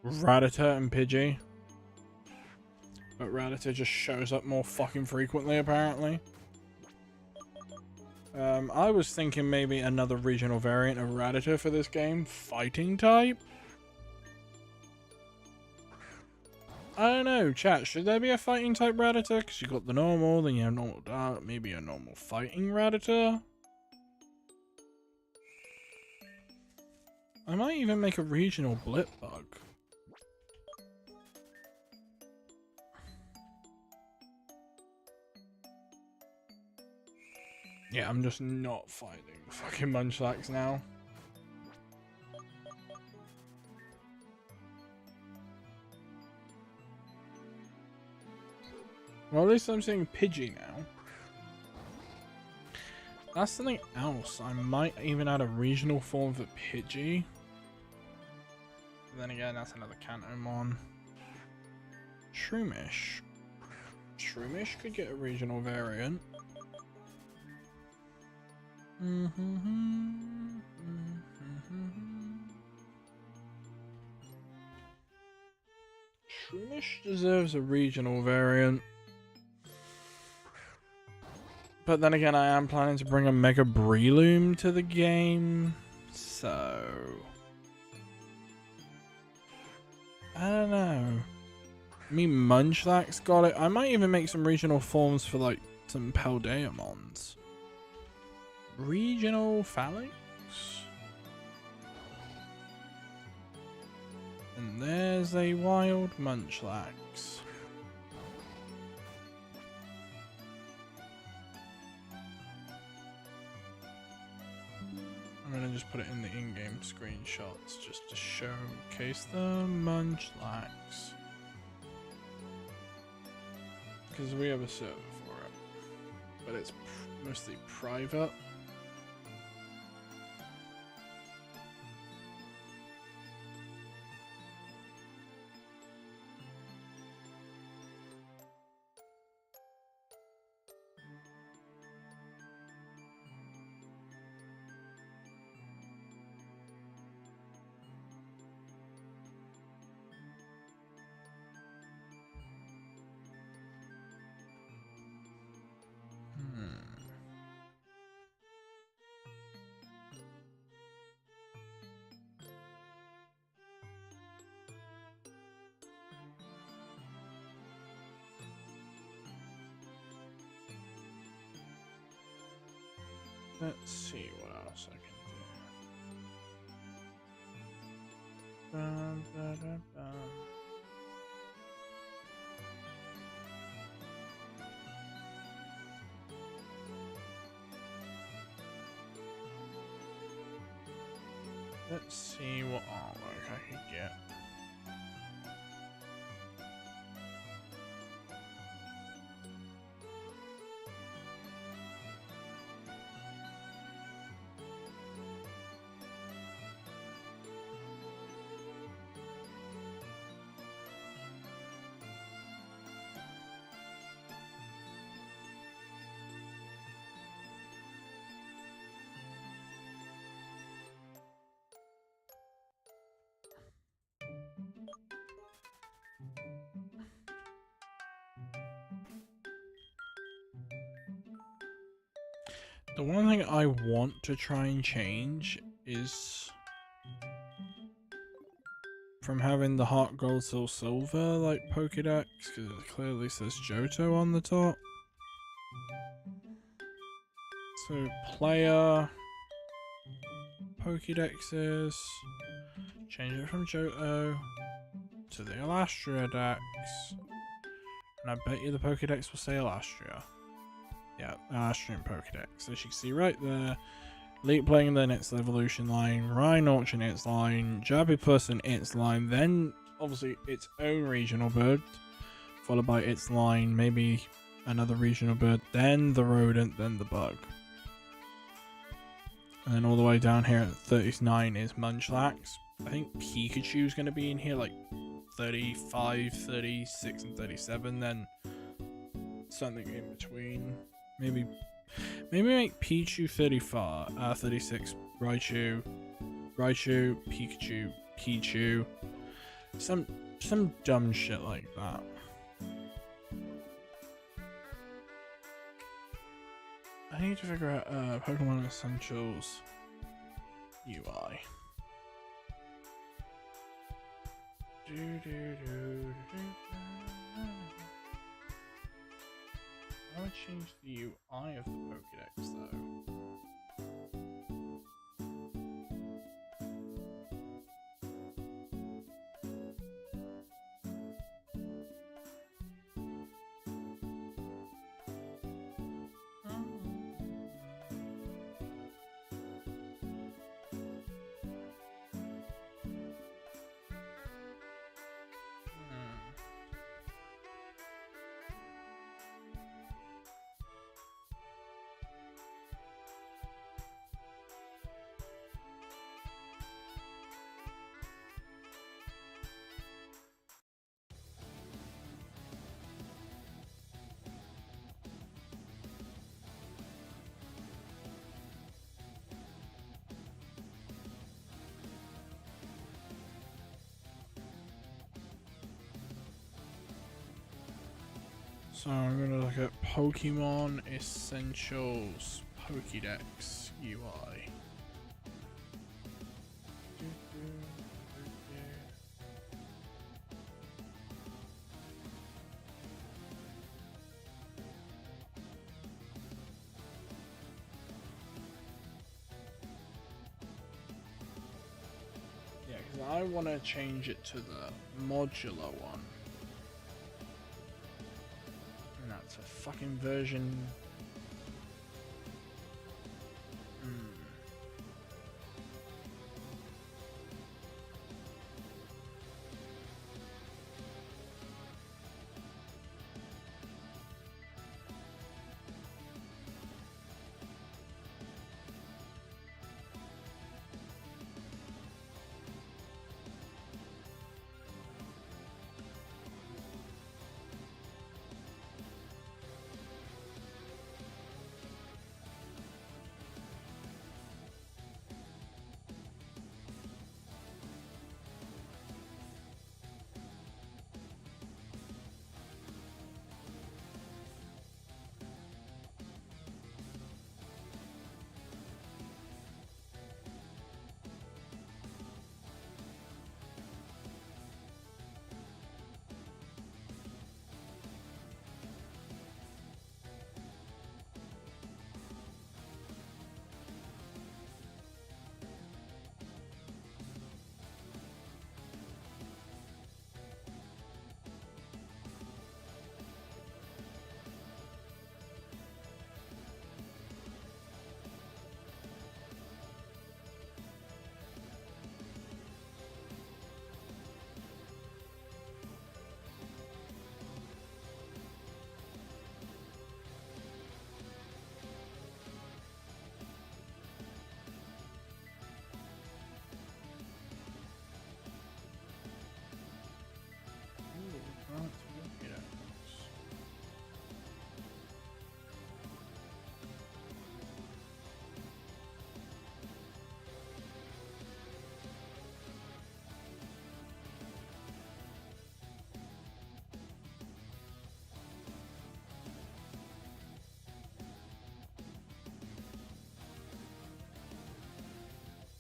Speaker 1: Rattata and Pidgey. But Rattata just shows up more fucking frequently, apparently. I was thinking maybe another regional variant of Rattata for this game, fighting type. I don't know, chat. Should there be a fighting type Rattata? Because you got the normal, then you have normal dark, maybe a normal fighting Rattata. I might even make a regional blip bug. Yeah, I'm just not fighting fucking Munchlax now. Well, at least I'm seeing Pidgey now. That's something else. I might even add a regional form for Pidgey. But then again, that's another Kantomon. Shroomish. Shroomish could get a regional variant. Shroomish deserves a regional variant. But then again, I am planning to bring a Mega Breloom to the game, so I don't know. I mean, Munchlax got it. I might even make some regional forms for like some Paldeamons. Regional Phalanx? And there's a wild Munchlax. I'm gonna just put it in the in-game screenshots just to showcase the Munchlax. Because we have a server for it. But it's mostly private. Let's see what else I can do. Let's see what artwork I could get. The one thing I want to try and change is from having the Heart Gold Soul Silver like Pokédex, because it clearly says Johto on the top. So player Pokédexes, change it from Johto to the Alastria Dex, and I bet you the Pokédex will say Alastria. Yeah, Alastria Pokédex. As you can see right there, Leap playing then its evolution line, Rhinoch in its line, Jabbipus in its line, then obviously its own regional bird, followed by its line, maybe another regional bird, then the rodent, then the bug. And then all the way down here at 39 is Munchlax. I think Pikachu's going to be in here like 35, 36, and 37, then something in between. Maybe make Pichu 35, 36, Raichu, Pikachu, Pichu. Some dumb shit like that. I need to figure out Pokemon Essentials UI. I would change the UI of the Pokédex though. So I'm going to look at Pokemon Essentials Pokédex UI. Yeah, because I want to change it to the modular one. And that's a fucking version.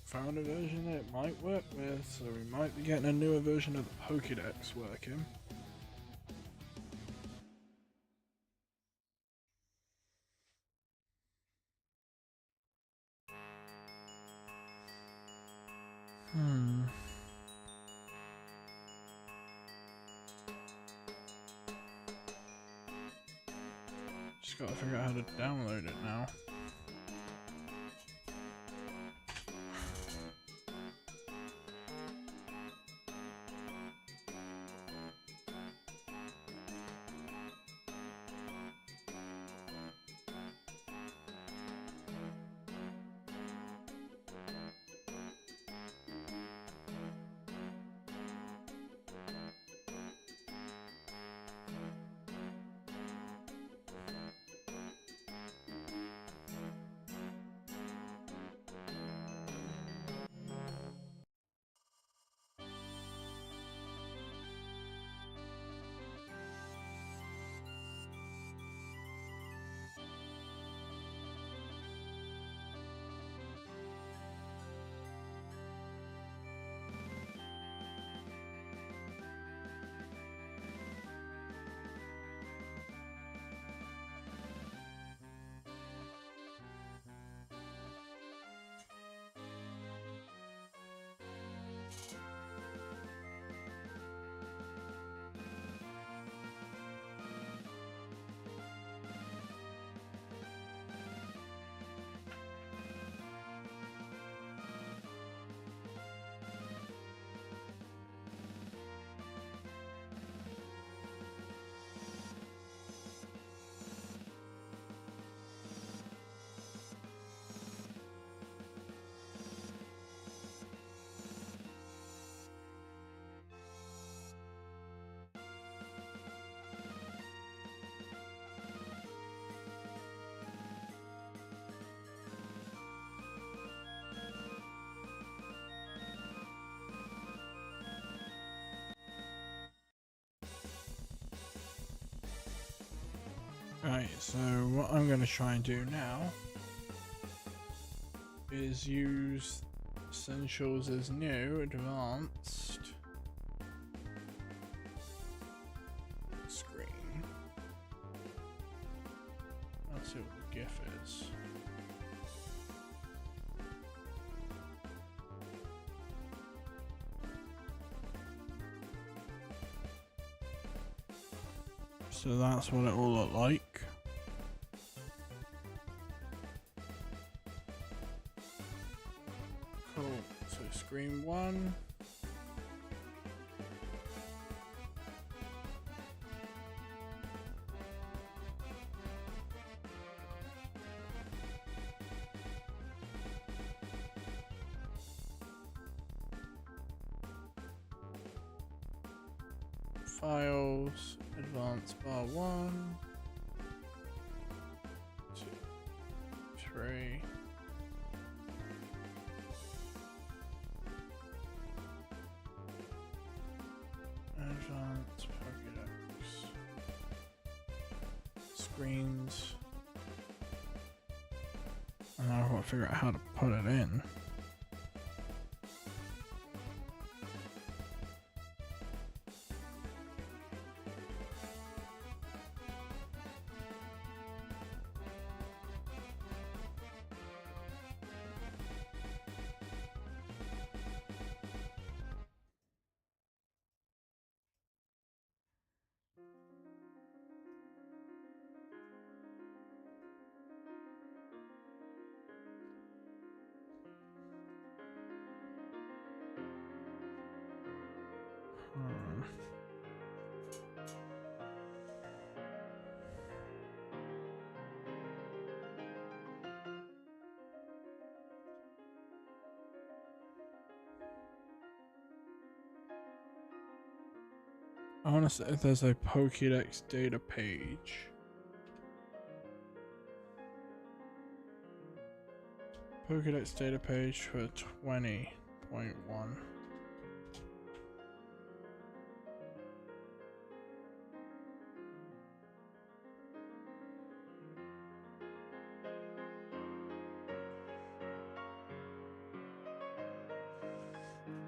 Speaker 1: Found a version that it might work with, so we might be getting a newer version of the Pokédex working. Just gotta figure out how to download it now. Right, so what I'm going to try and do now is use Essentials as new, advanced screen. Let's see what the GIF is. So that's what it will look like. Cool. So screen 1. Files, advanced bar 1, 2, 3. Advanced Pokédex. Screens. And now I've got to figure out how to put it in. I want to say if there's a Pokédex data page. Pokédex data page for 20.1.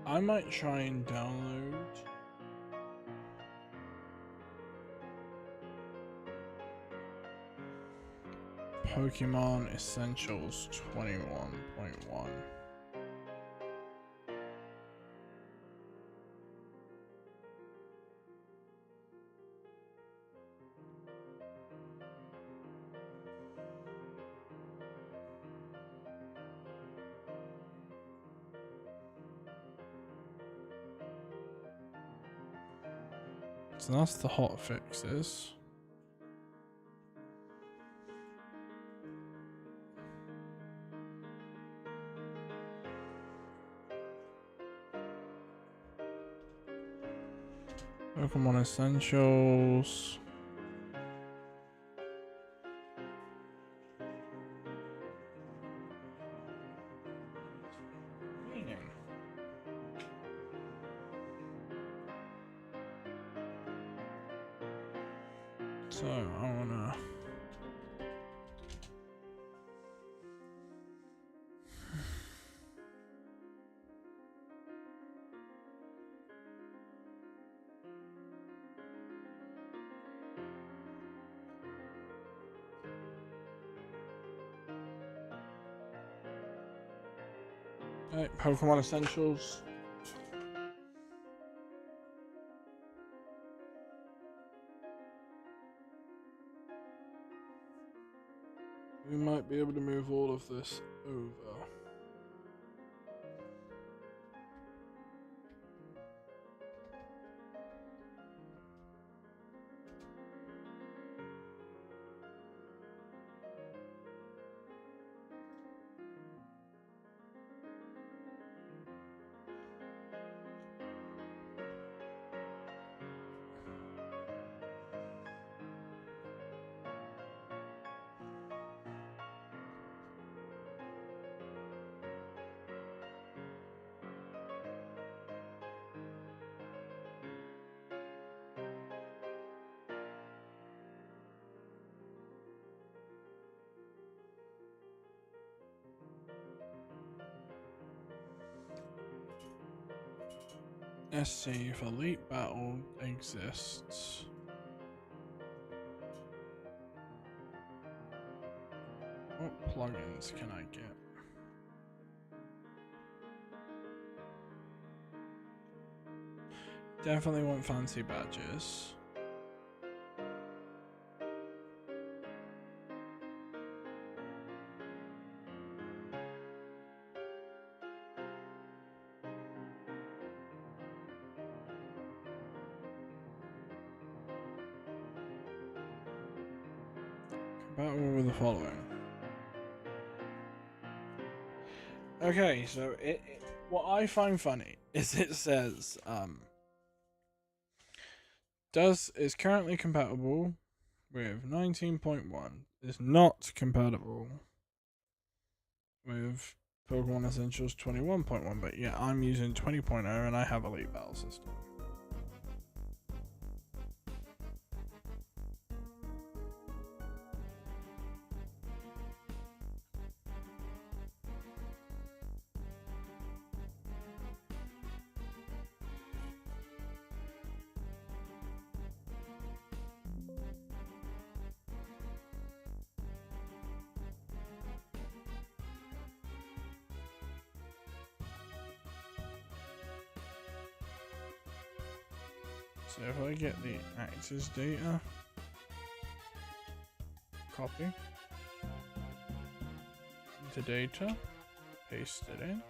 Speaker 1: I might try and download Pokemon Essentials 21.1. So that's the hot fixes. Pokemon Essentials. So I wanna Pokemon Essentials. We might be able to move all of this over. Let's see if Elite Battle exists. What plugins can I get? Definitely want fancy badges. Compatible with the following. Okay, so what I find funny is it says is currently compatible with 19.1. Is not compatible with Pokemon Essentials 21.1, but yeah, I'm using 20.0 and I have Elite Battle System. So if I get the access data, copy into data, paste it in.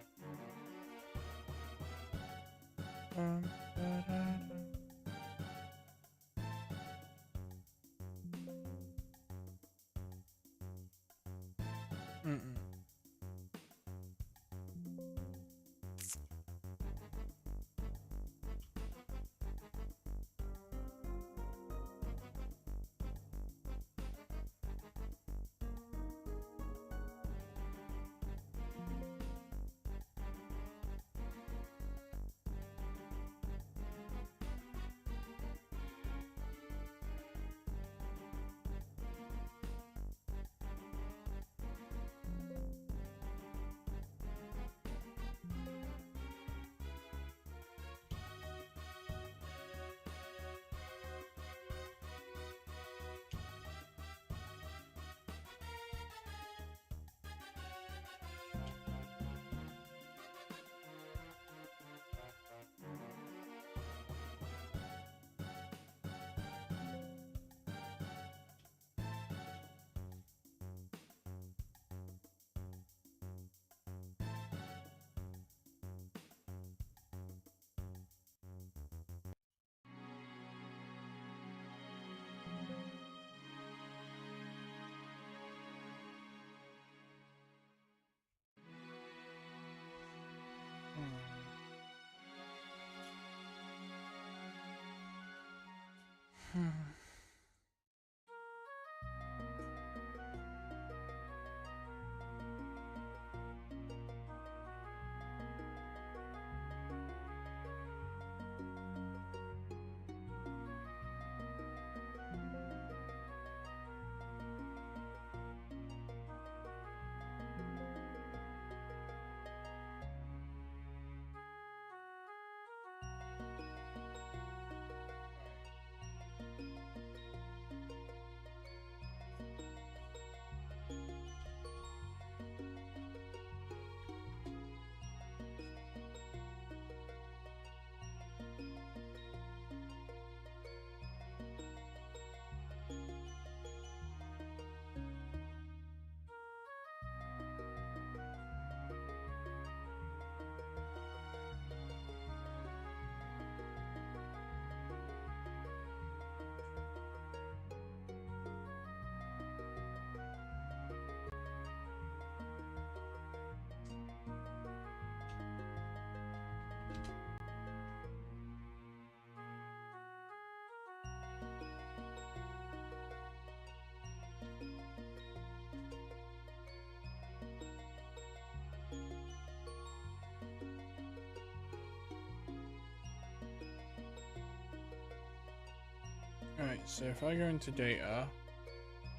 Speaker 1: Alright, so if I go into data,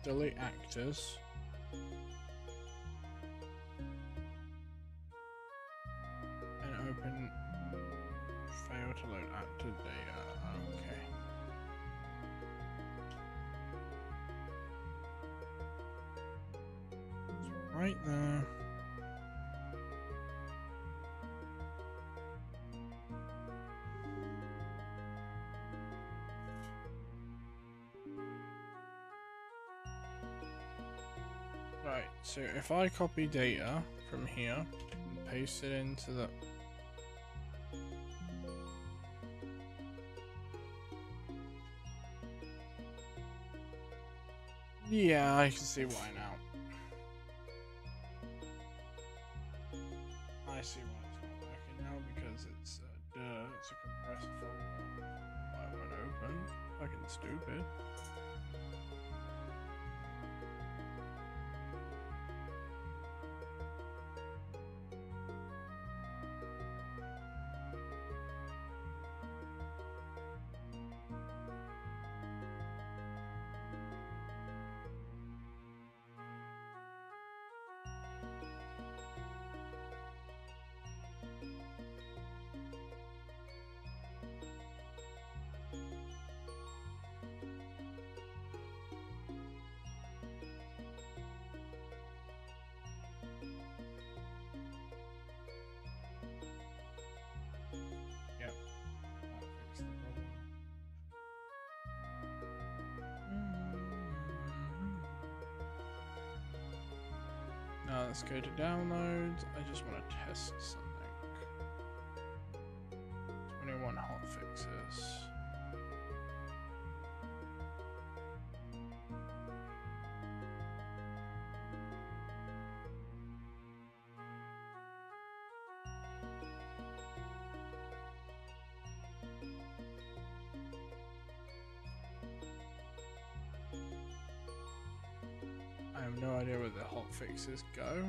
Speaker 1: delete actors, and open fail to load. right there. Right, so if I copy data from here and paste it into the... Yeah, I can see why now. I see why it's not working now, because it's it's a compressed folder. Why it won't open? Fucking stupid. Yep. That fixed the problem. Now let's go to downloads. I just want to test something. 21 hotfixes. I have no idea where the hotfixes go.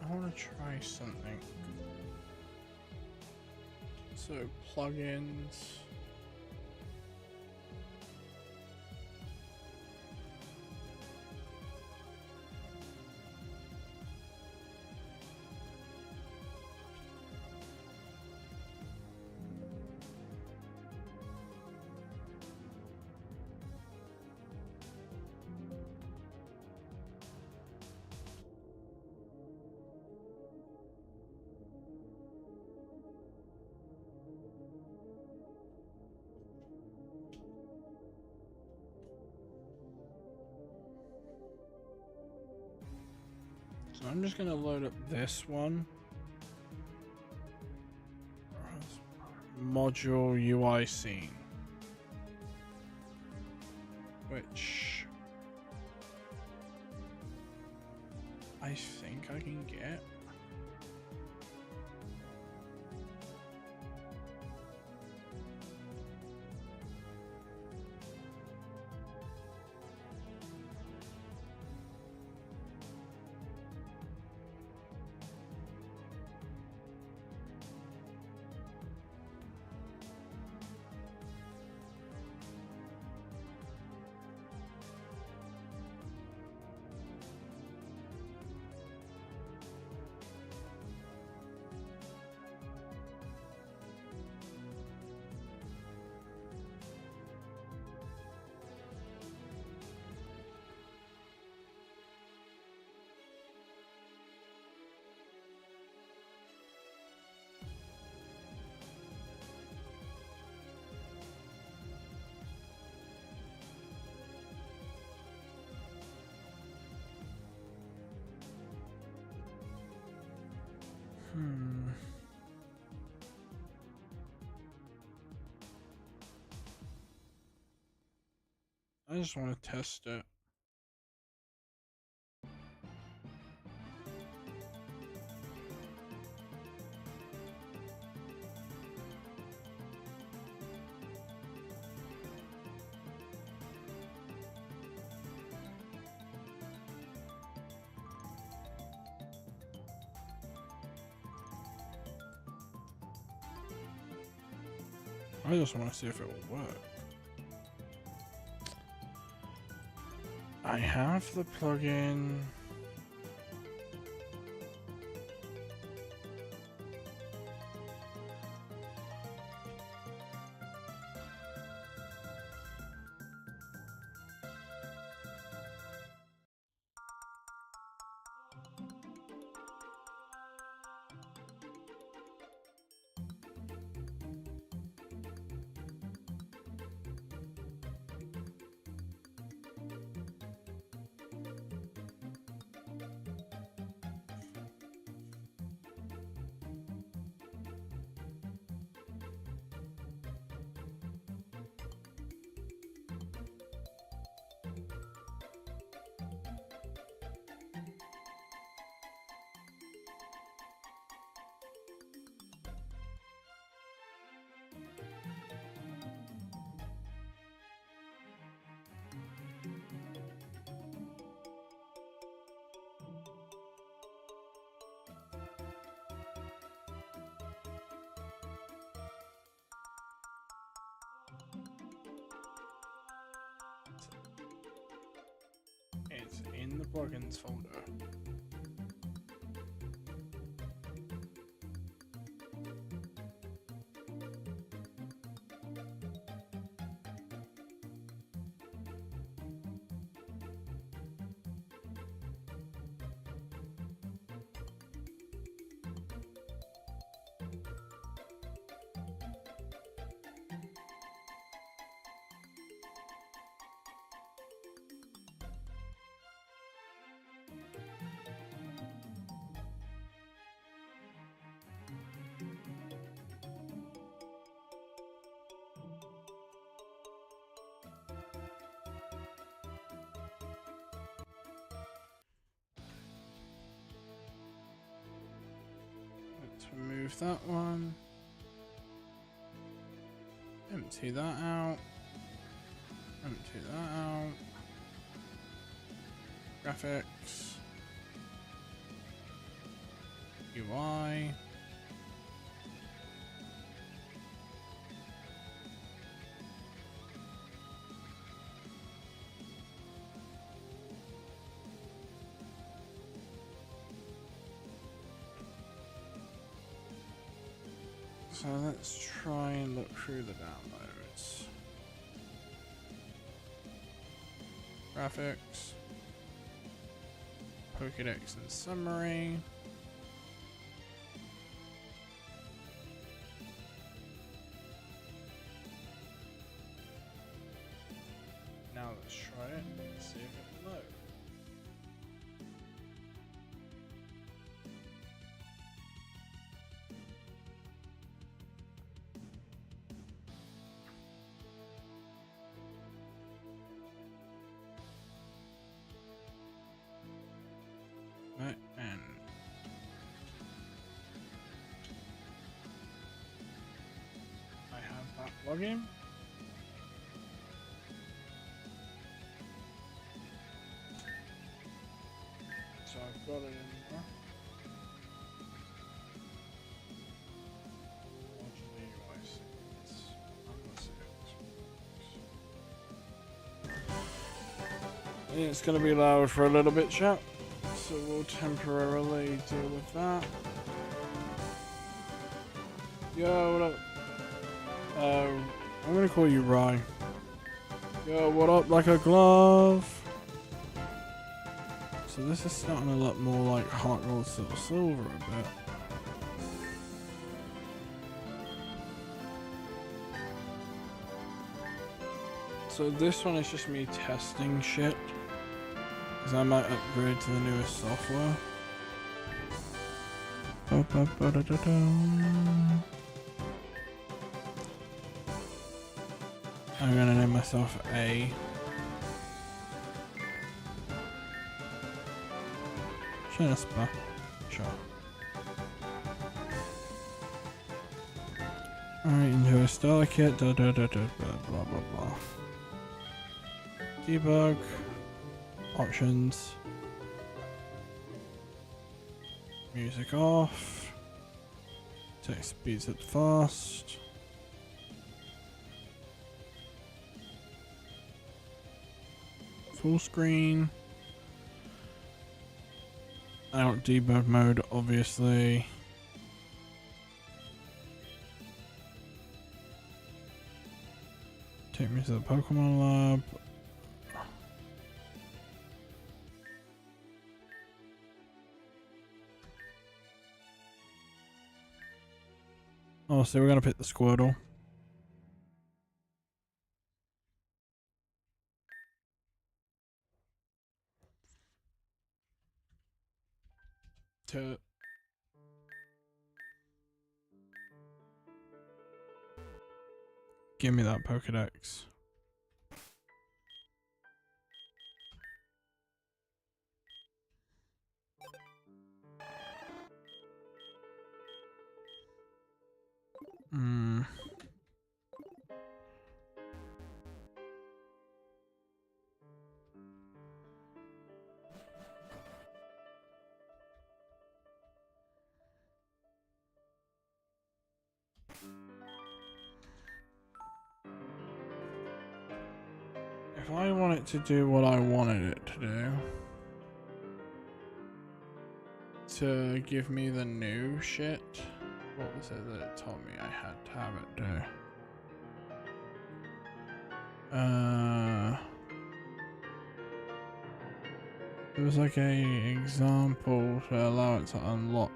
Speaker 1: I want to try something. So plugins. I'm just gonna load up this one. Module UI scene. Which I think I can get. I just want to test it. I just want to see if it will work. I have the plugin. It's in the plugins folder. Remove that one. Empty that out. Empty that out. Graphics. UI. So let's try and look through the downloads. Graphics. Pokédex and summary. Now let's try it and see if it will load. plugin. So I've got it in there. It's going to be loud for a little bit, chat. So we'll temporarily deal with that. Yo, what up? I'm going to call you Rye. Yo, what up, like a glove? So this is starting a lot more like hot gold, silver a bit. So this one is just me testing shit. Because I might upgrade to the newest software. I'm gonna name myself A. TrainerSparks. Sure. Alright, enjoy starter kit. Blah blah blah. Debug. Options. Music off. Text speeds up fast. Full screen. Out debug mode, obviously. Take me to the Pokemon lab. Oh, so we're gonna pick the Squirtle. Give me that Pokedex. If I want it to do what I wanted it to do, to give me the new shit, what was it that it told me I had to have it do? There was like a example to allow it to unlock.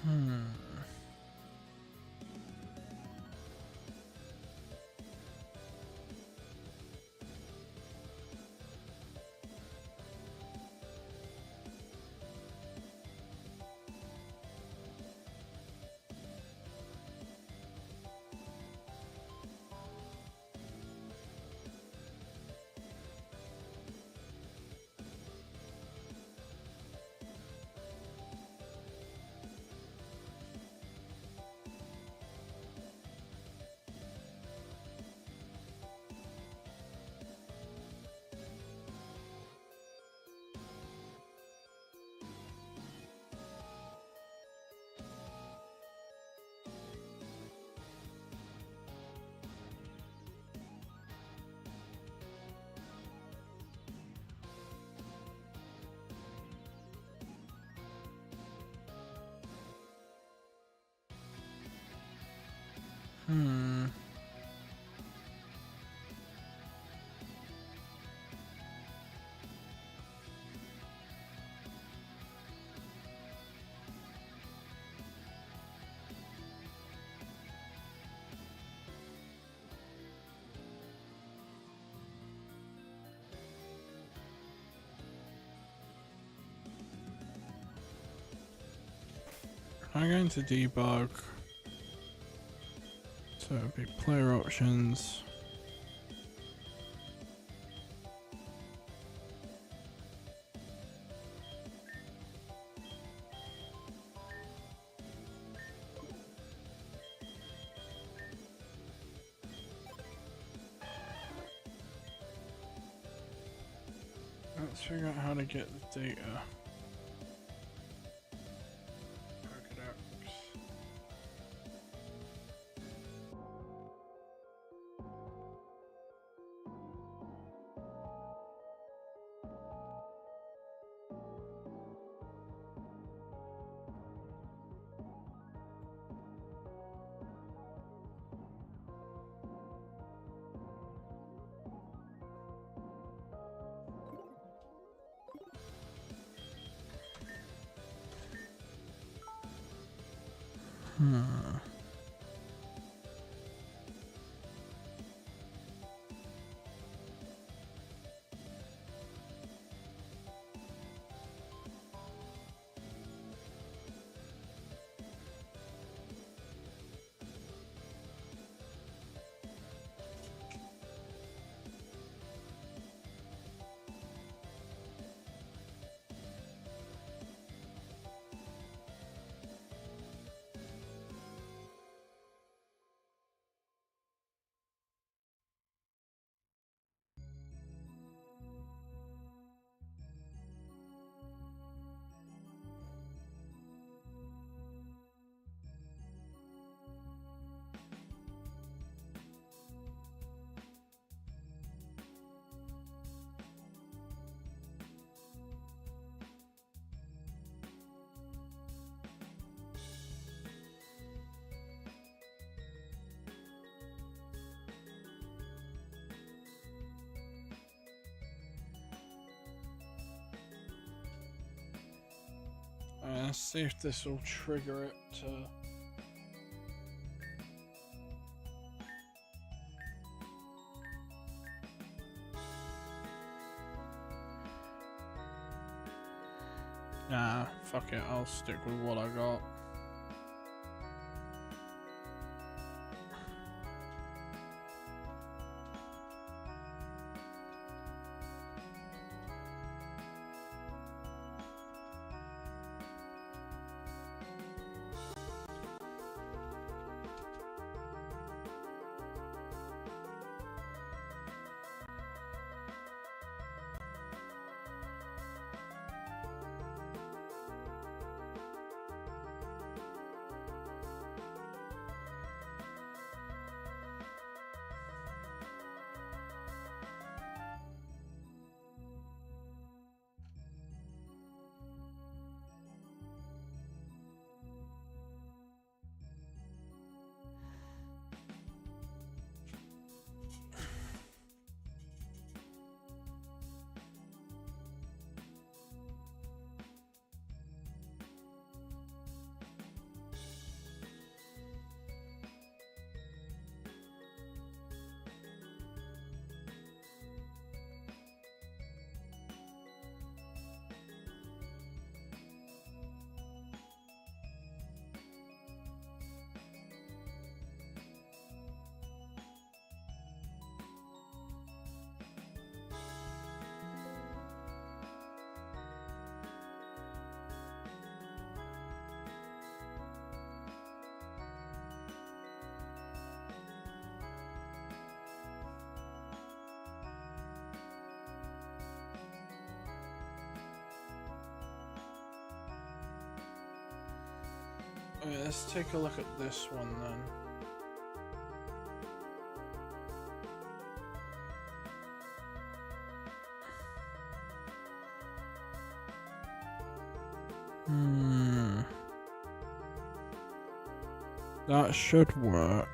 Speaker 1: Hmm. Hmm. I'm going to debug. So it'll be player options. Let's figure out how to get the data. Hmm. Let's see if this will trigger it to... Nah, fuck it, I'll stick with what I got. Okay, let's take a look at this one then. That should work.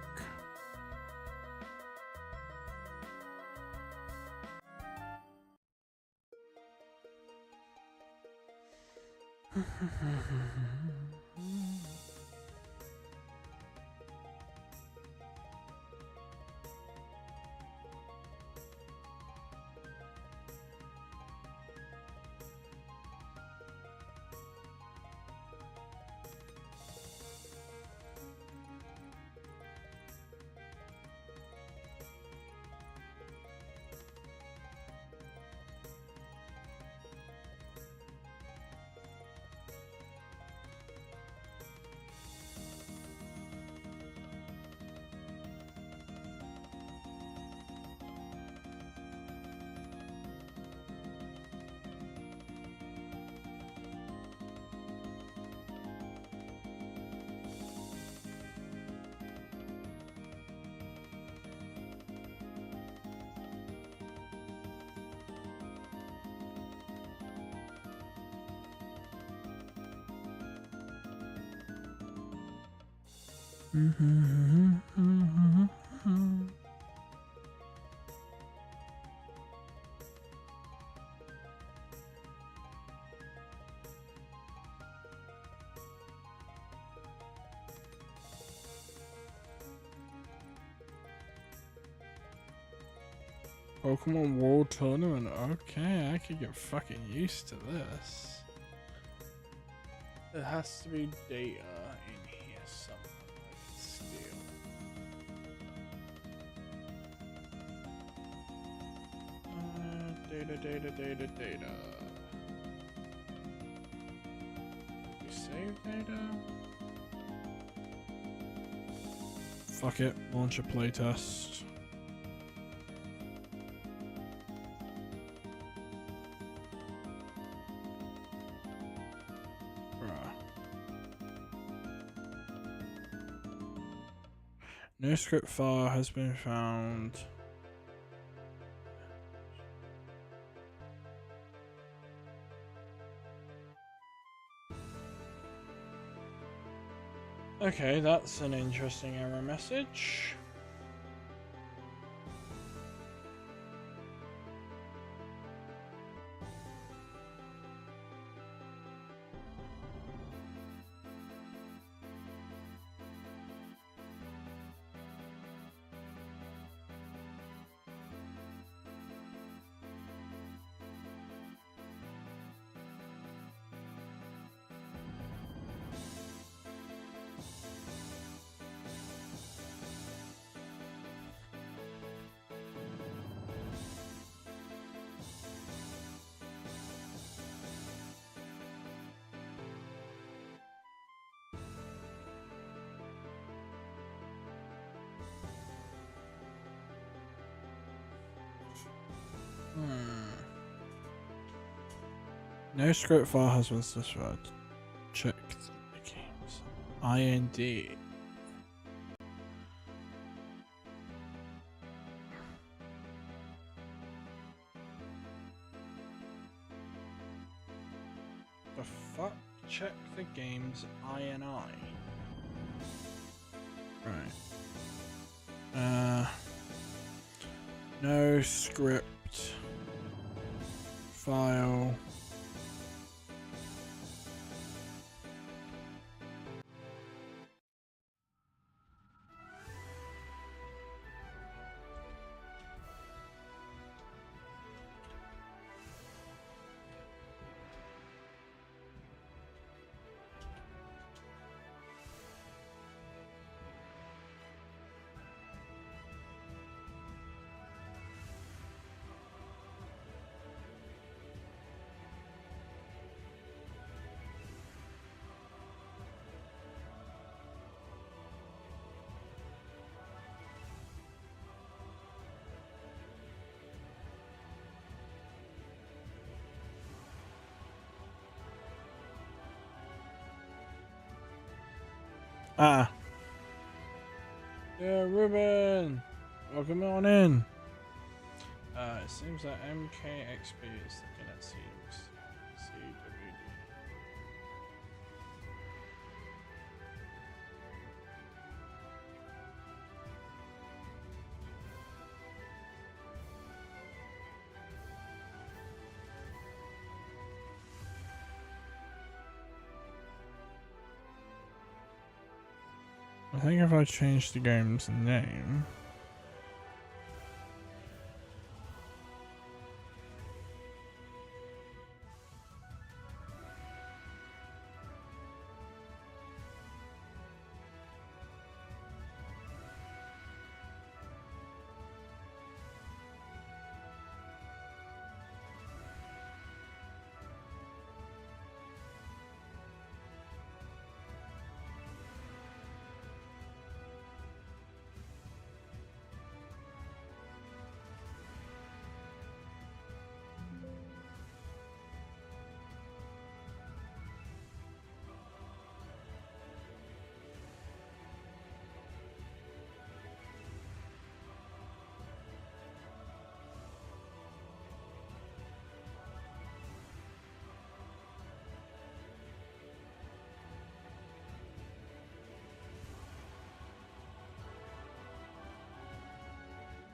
Speaker 1: Pokemon World Tournament. Okay, I could get fucking used to this. There has to be data in here somewhere I can steal. Data. You save data? Fuck it, launch a playtest. No script file has been found. Okay, that's an interesting error message. No script file has been specified. Check the game's IND. The fuck? Check the game's INI. Right. No script file. Ah. Yeah, Ruben. Welcome on in. It seems that MKXP is looking at seems. CWD. I think if I change the game's name.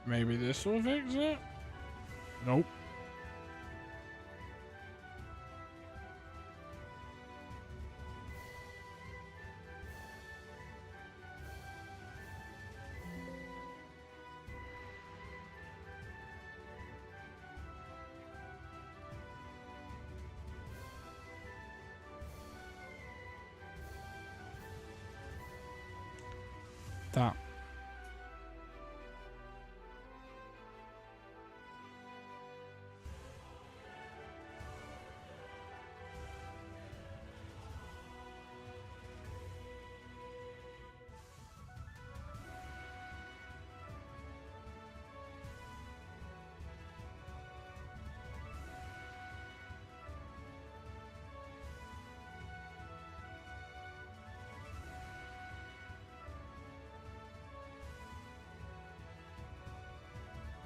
Speaker 1: Maybe this will fix it? Nope. That.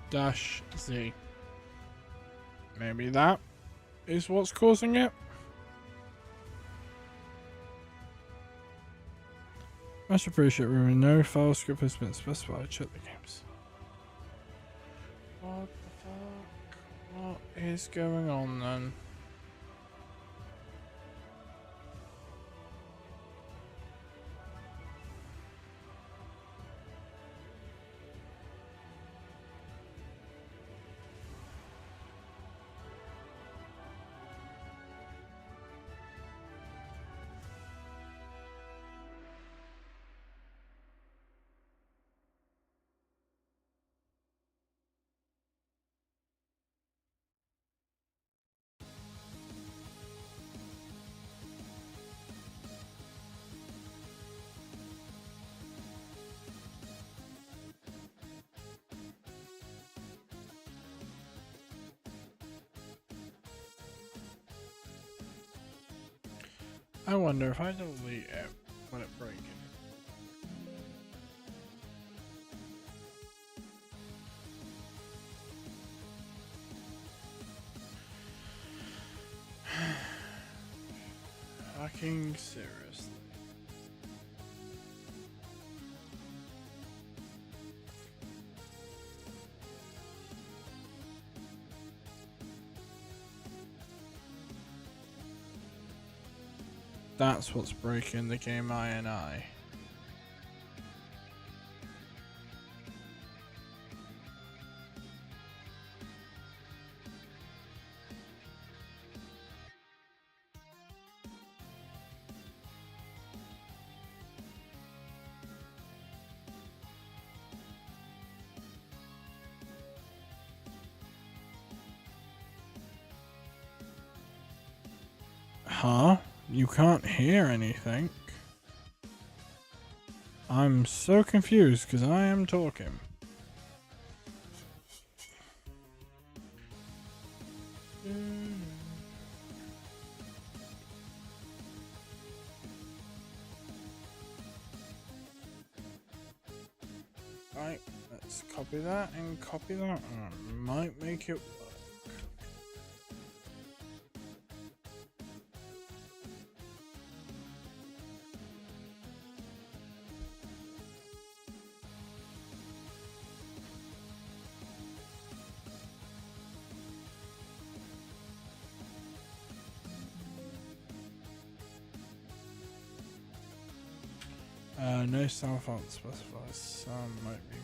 Speaker 1: Dash Z. Maybe that is what's causing it. Much appreciate, Ruben. No file script has been specified. Check the games. What the fuck? What is going on then? I wonder if I delete it, will it break it? Fucking seriously. That's what's breaking the game INI. Huh? You can't hear anything? I'm so confused because I am talking. Right, let's copy that and copy that. Might make it work. No sound font specifies. Some might be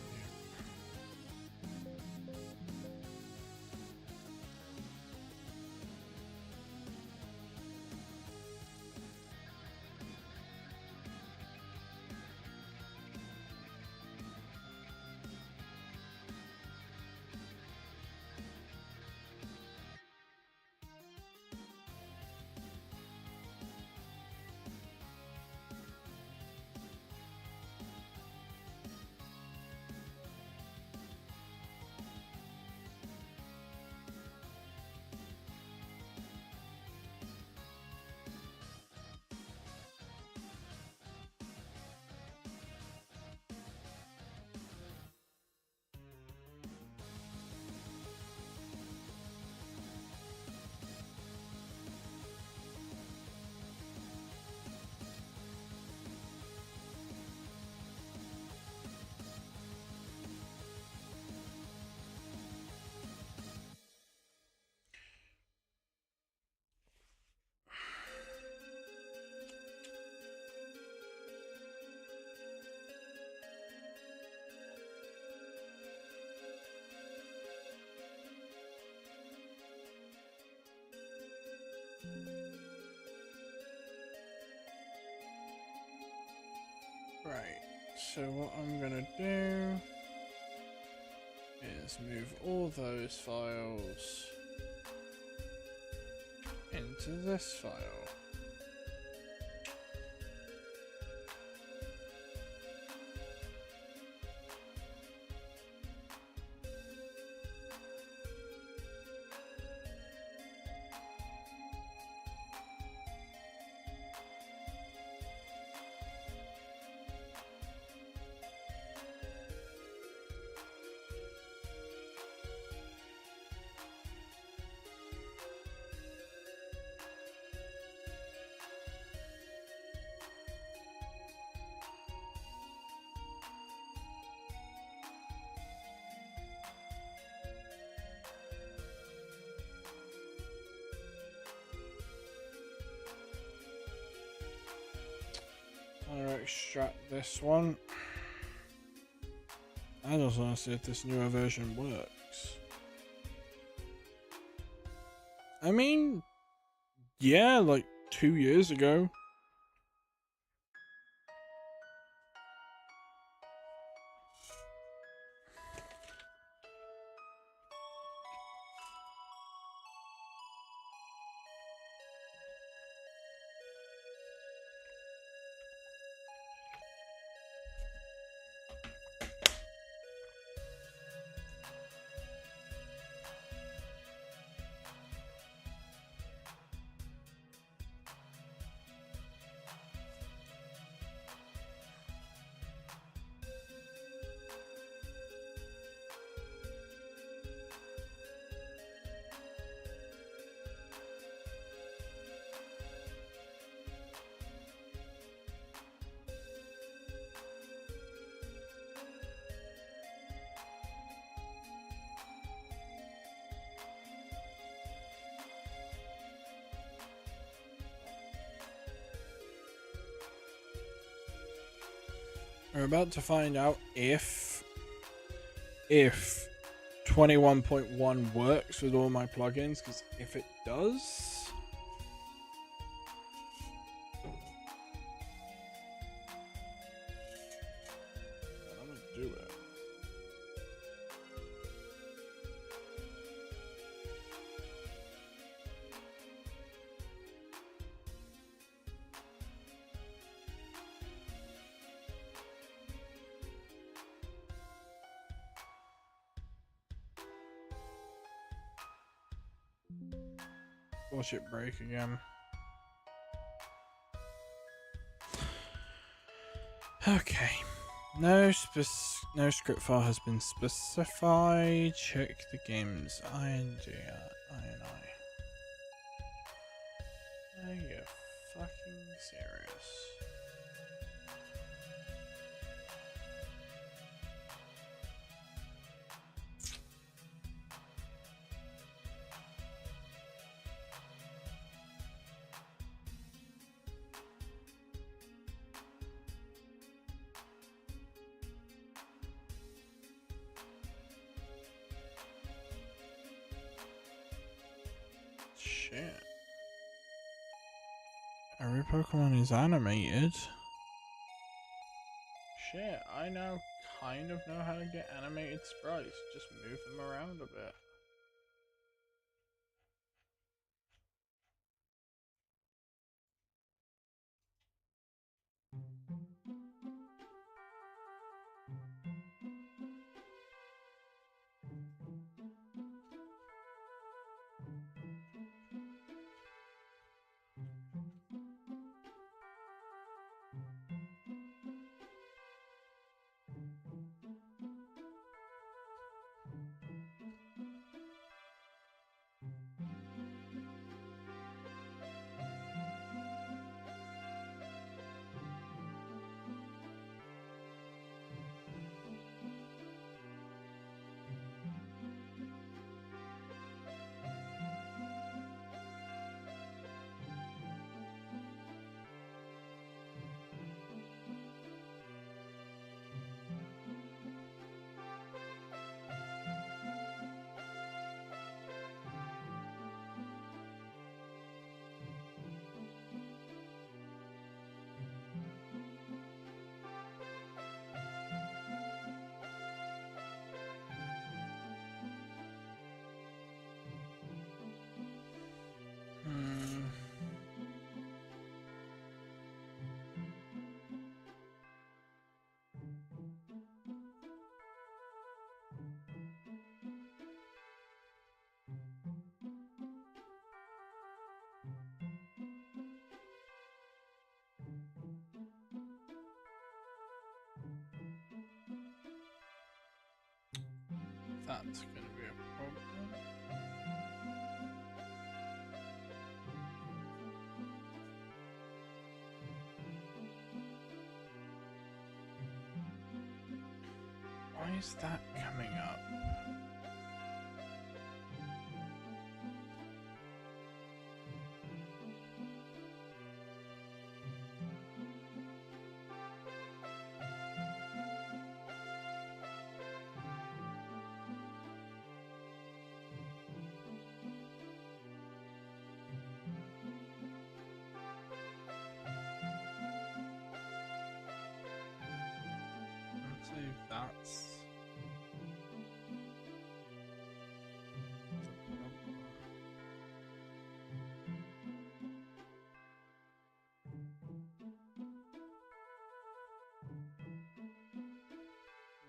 Speaker 1: right. So what I'm gonna do is move all those files into this file. I'm gonna extract this one. I just want to see if this newer version works. I mean, yeah, like 2 years ago. We're about to find out if 21.1 works with all my plugins, because if it does, I'm gonna do it. Watch it break again. Okay. No script file has been specified. Check the game's ING. Are you fucking serious? Shit. Every Pokemon is animated. Shit, I now kind of know how to get animated sprites. Just move them around a bit. That's gonna be a problem. Why is that coming up? Let's see if that's the problem.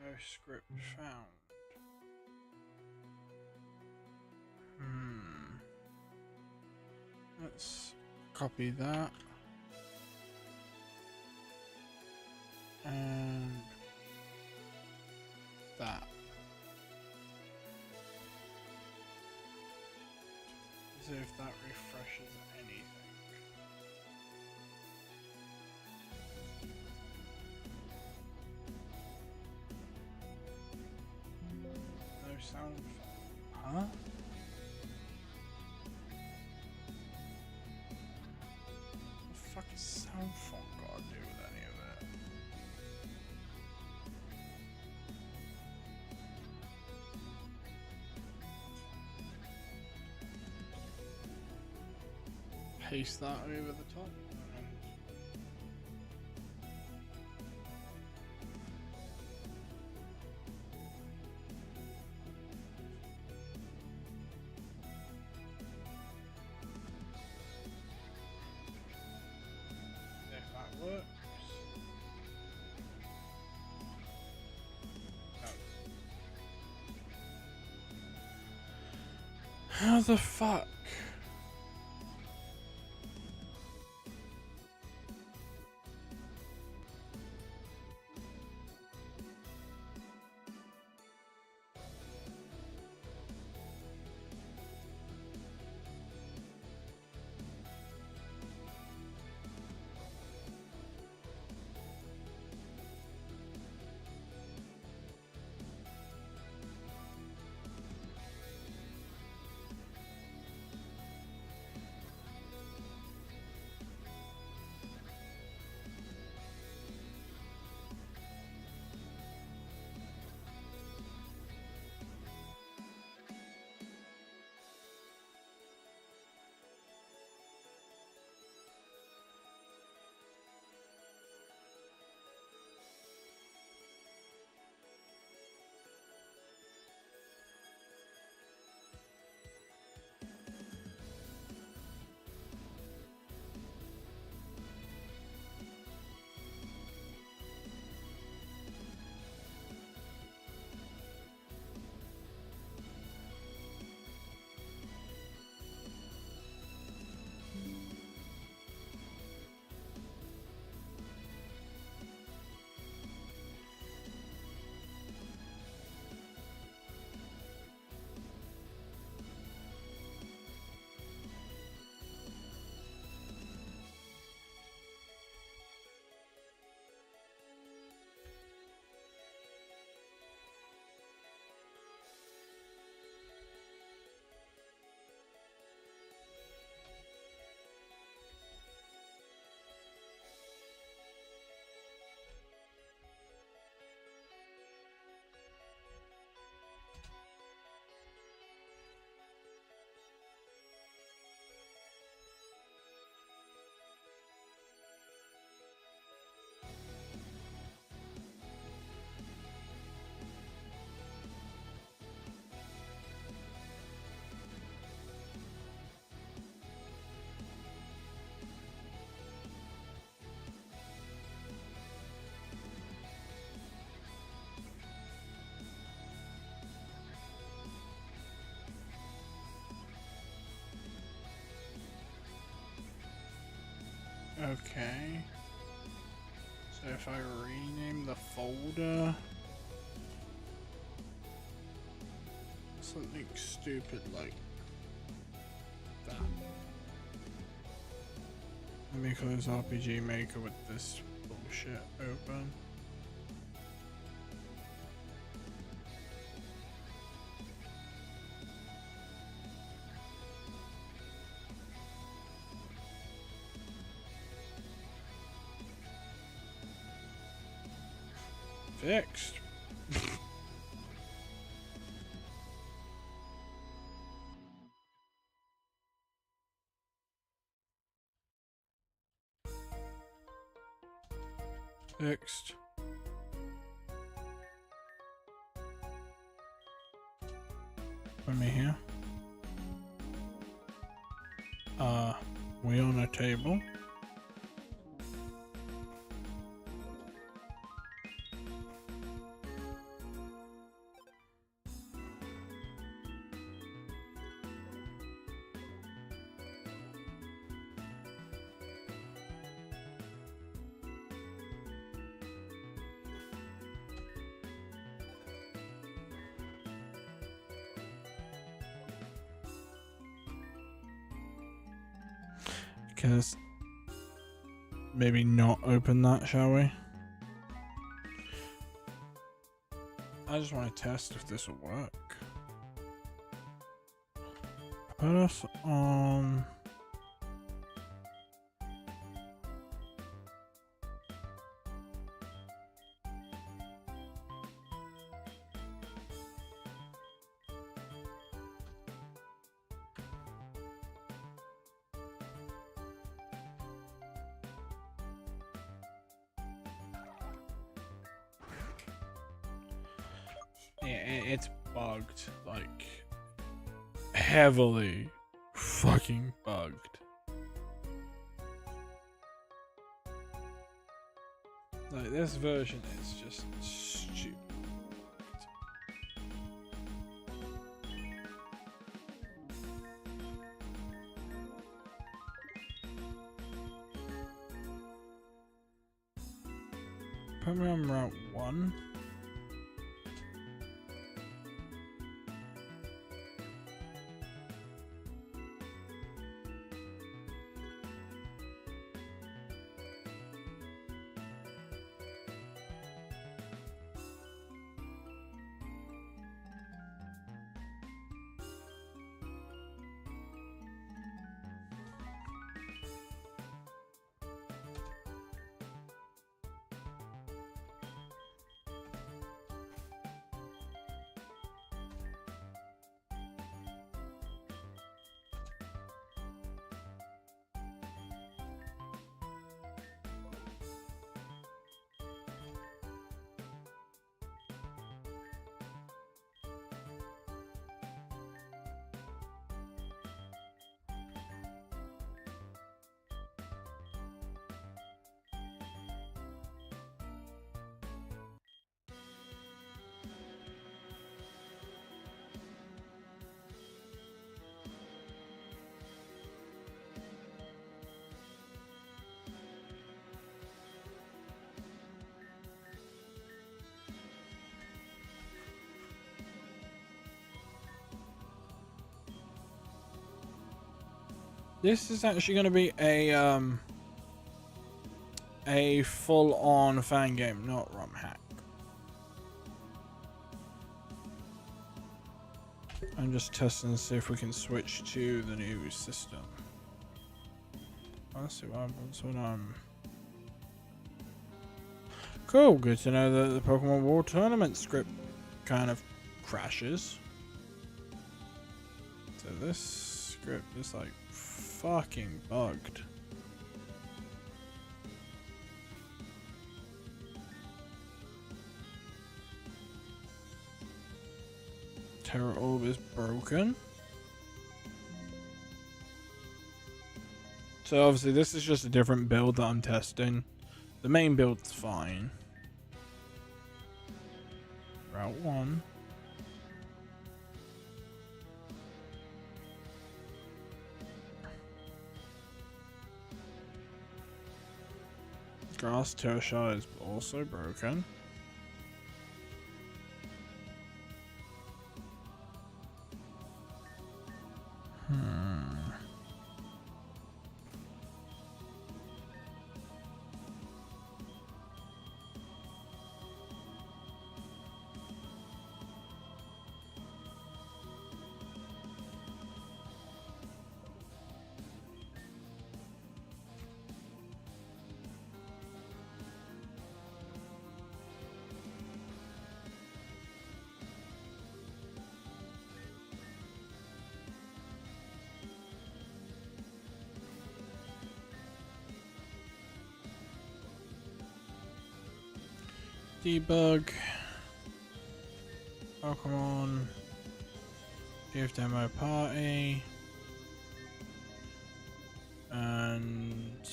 Speaker 1: No script found. Let's copy that. And that. See if that refreshes anything. No sound. Huh? What the fuck is sound font got to do with any of it? Paste that over the top. If that works. No. How the fuck? Okay. So if I rename the folder something stupid like that. Let me close RPG Maker with this bullshit open. Fixed. Fixed. Put me here. We on a table. Because maybe not open that, shall we? I just want to test if this will work. Put us on. It's bugged, like heavily fucking bugged. Like this version is just stupid. Put me on route 1. This is actually going to be a full-on fan game, not ROM hack. I'm just testing to see if we can switch to the new system. Let's see what happens when I'm... Cool, good to know that the Pokemon World Tournament script kind of crashes. So this script is like fucking bugged. Terra Orb is broken. So obviously this is just a different build that I'm testing. The main build's fine. Route 1. Grass tertiary is also broken. Debug. Pokemon. Give demo party. And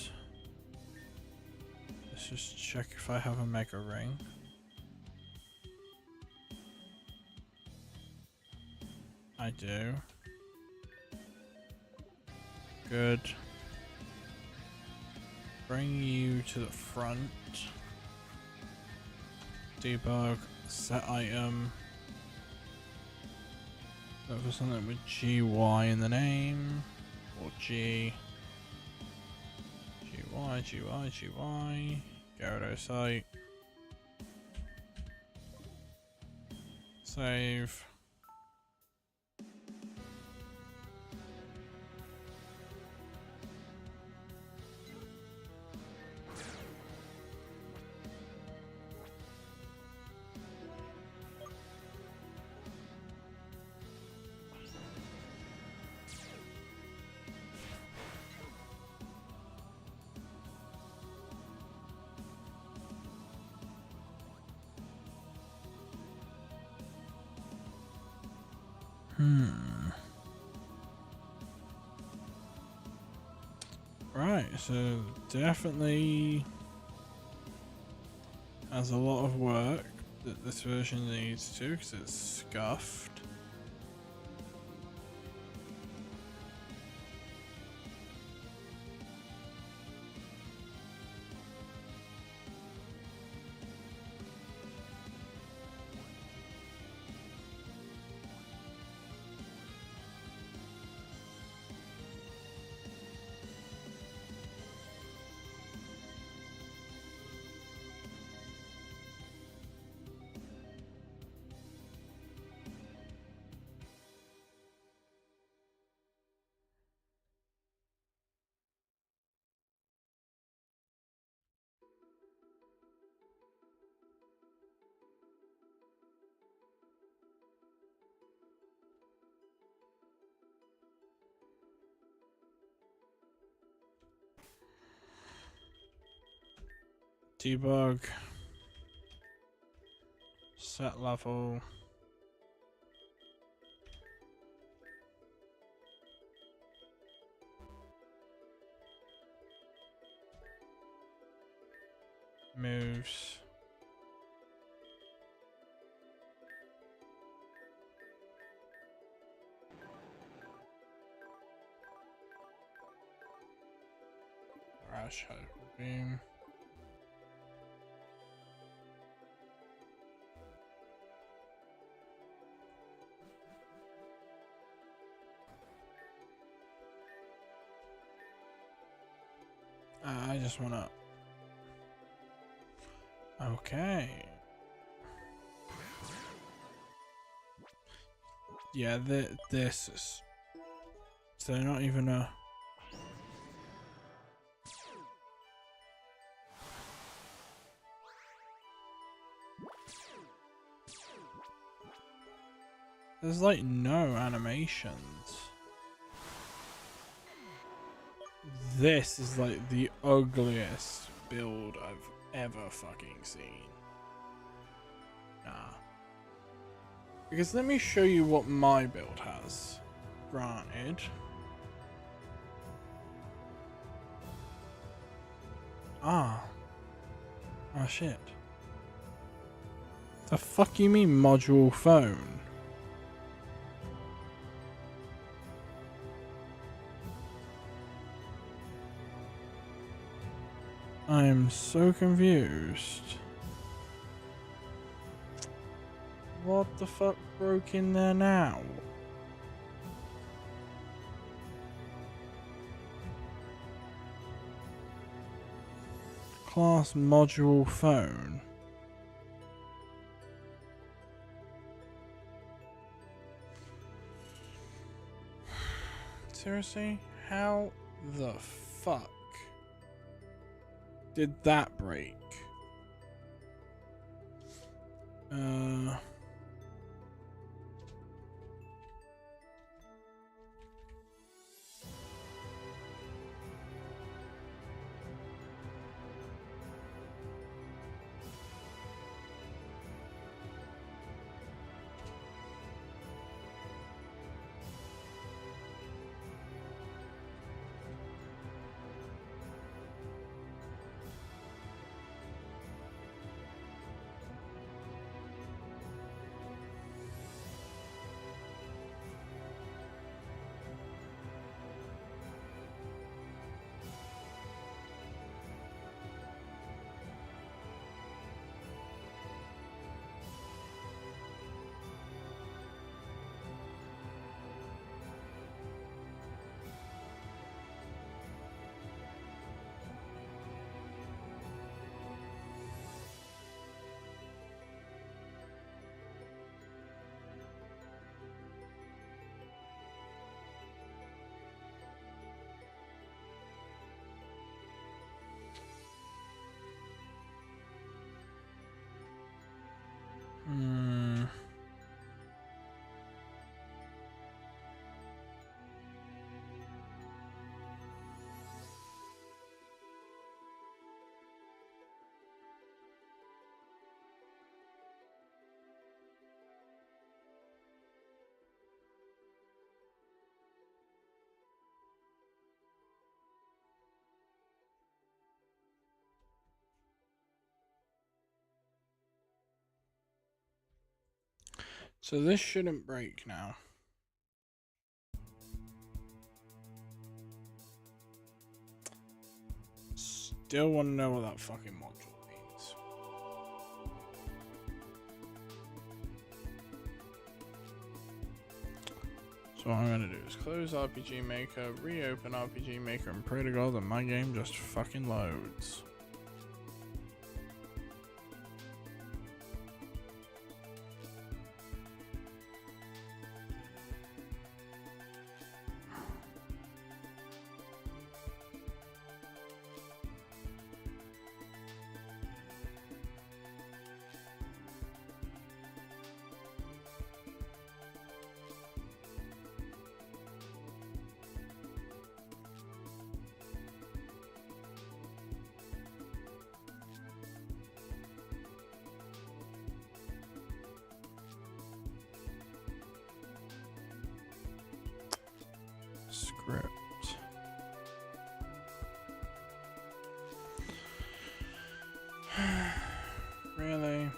Speaker 1: let's just check if I have a Mega Ring. I do. Good. Bring you to the front. Debug, set item. Look for something with GY in the name. Or G. GY. Gyarados site. Save. Right, so definitely has a lot of work that this version needs to, because it's scuffed. Debug. Set level. Moves. Rash Hyper Beam. I just wanna. Okay. Yeah, this is. So not even a. There's like no animations. This is like the ugliest build I've ever fucking seen. Nah. Because let me show you what my build has. Granted. Ah. Oh shit. The fuck you mean module phone? I am so confused. What the fuck broke in there now? Class module phone. Seriously? How the fuck did that break? So this shouldn't break now. Still want to know what that fucking module means. So what I'm going to do is close RPG Maker, reopen RPG Maker, and pray to God that my game just fucking loads. Script. Really?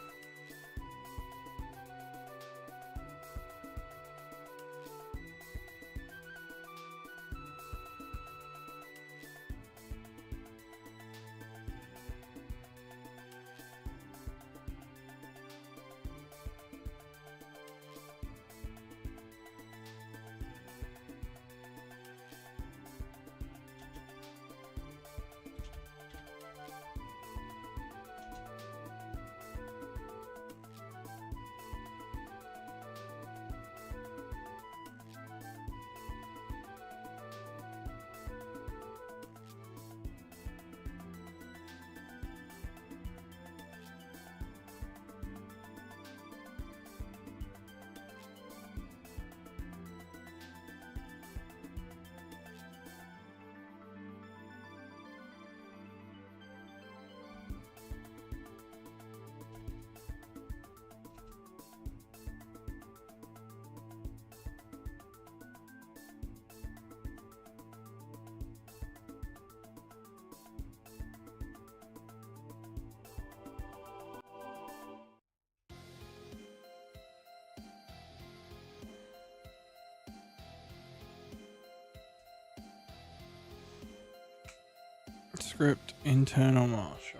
Speaker 1: Script internal marshal.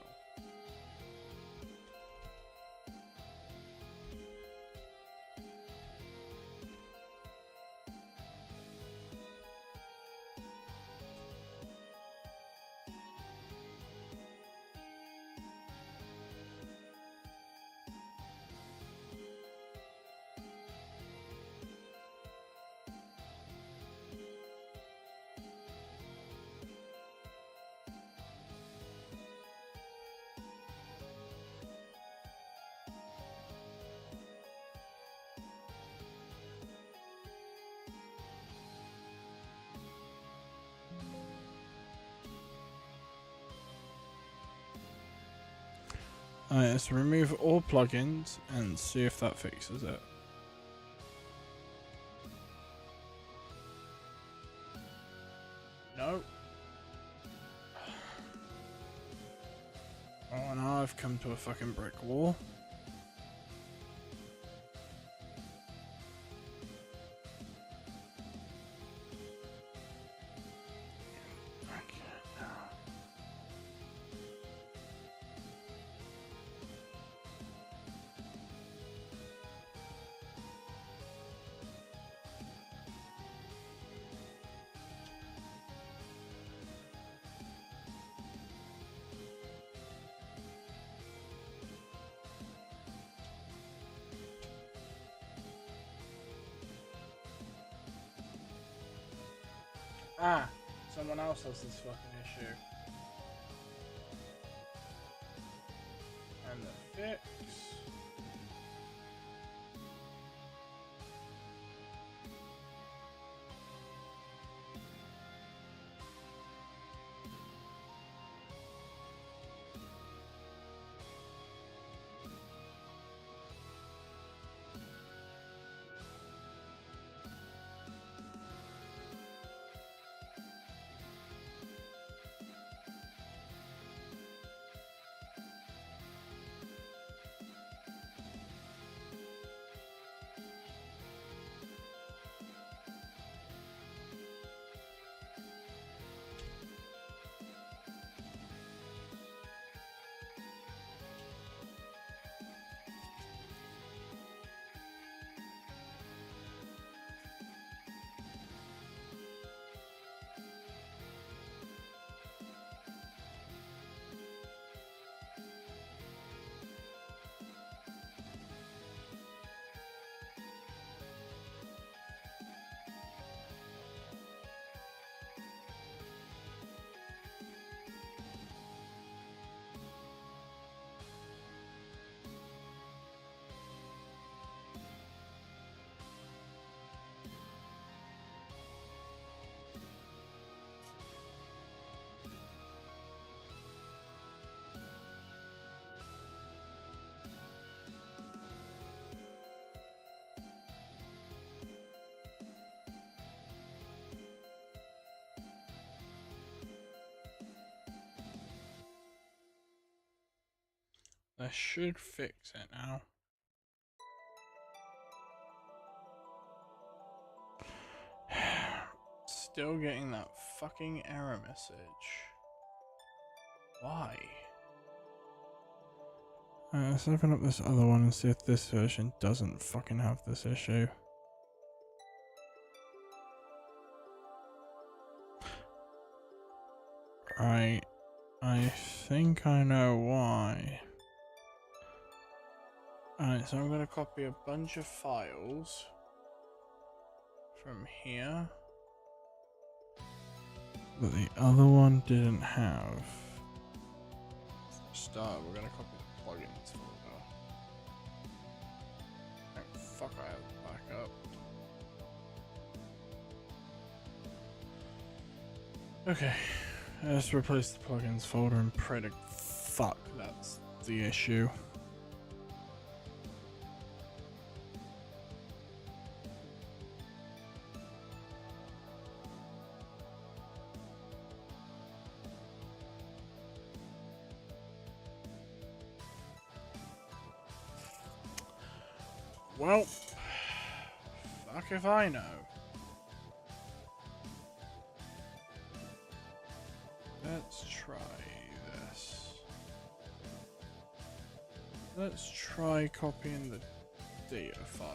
Speaker 1: Let's remove all plugins and see if that fixes it. No. Oh, now I've come to a fucking brick wall. Ah, someone else has this fucking issue. And the fix. That should fix it now. Still getting that fucking error message. Why? Let's open up this other one and see if this version doesn't fucking have this issue. Right. I think I know why. Alright, so I'm going to copy a bunch of files from here that the other one didn't have. For a start, we're going to copy the plugins folder. Oh fuck, I have to back up. Okay, let's replace the plugins folder and pray to fuck that's the issue. Well, fuck if I know. Let's try this. Let's try copying the data file.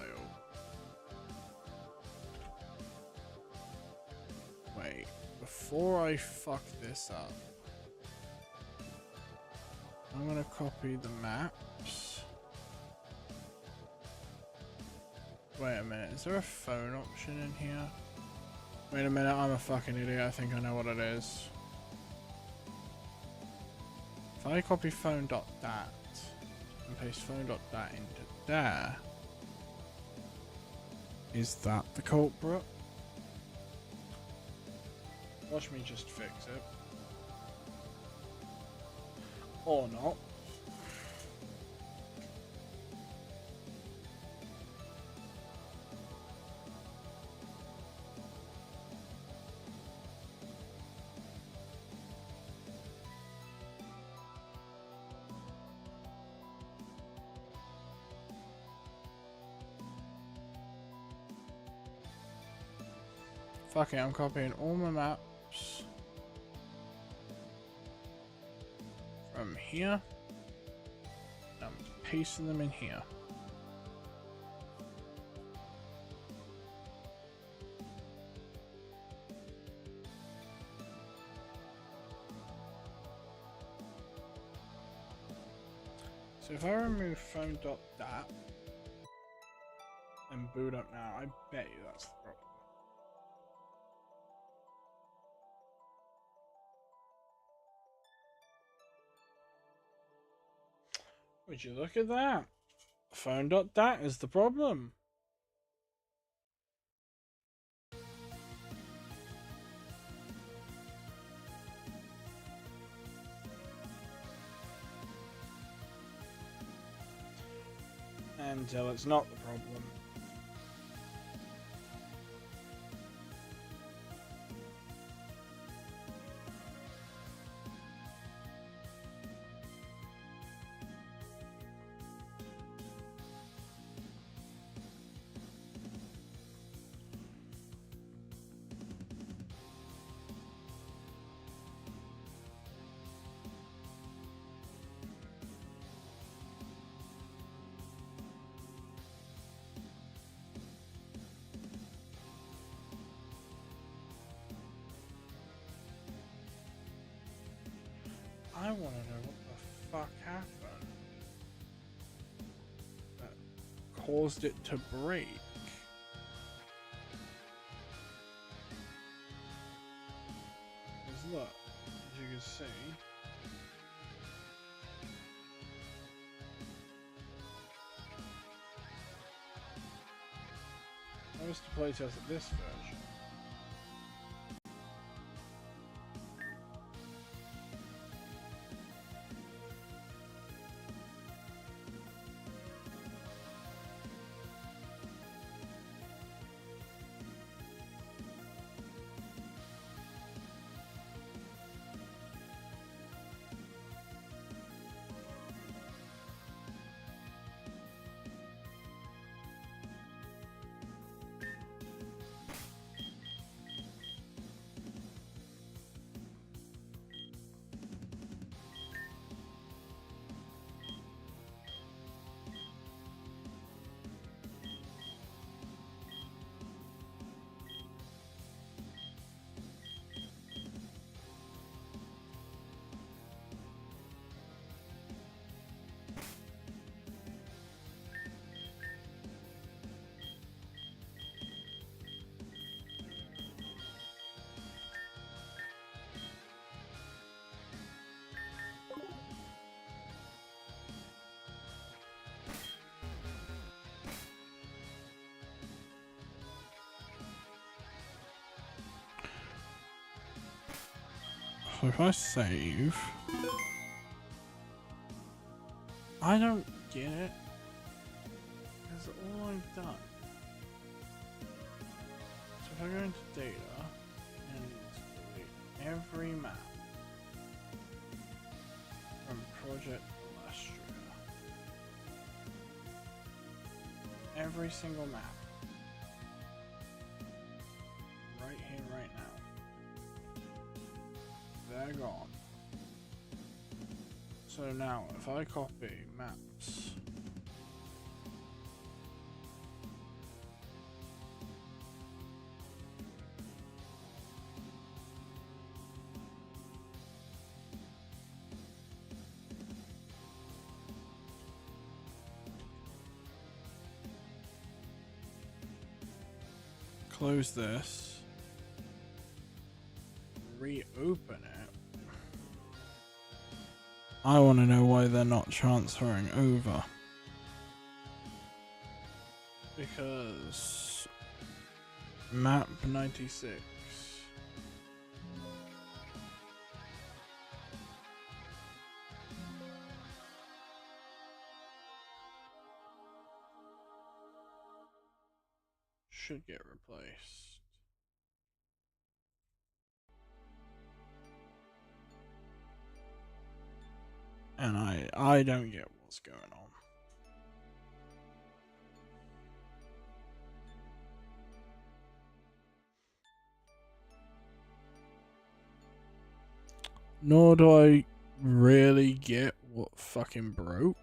Speaker 1: Wait, before I fuck this up, I'm gonna copy the maps. Wait a minute, is there a phone option in here? Wait a minute, I'm a fucking idiot, I think I know what it is. If I copy phone.dat and paste phone.dat into there, is that the culprit? Watch me just fix it. Or not. Fuck it, I'm copying all my maps from here. I'm pasting them in here. So if I remove phone.dat and boot up now, I bet you that's the problem. Would you look at that? Phone.dat is the problem. Until it's not the problem. I want to know what the fuck happened that caused it to break. Because look, as you can see, I was to play test at this version. So if I save, I don't get it. That's all I've done. So if I go into data and delete every map from Project Illustria, every single map, right here, right now. they're gone. So now, if I copy maps, close this, reopen it. I want to know why they're not transferring over. Because map 96. Should get replaced. And I don't get what's going on. Nor do I really get what fucking broke.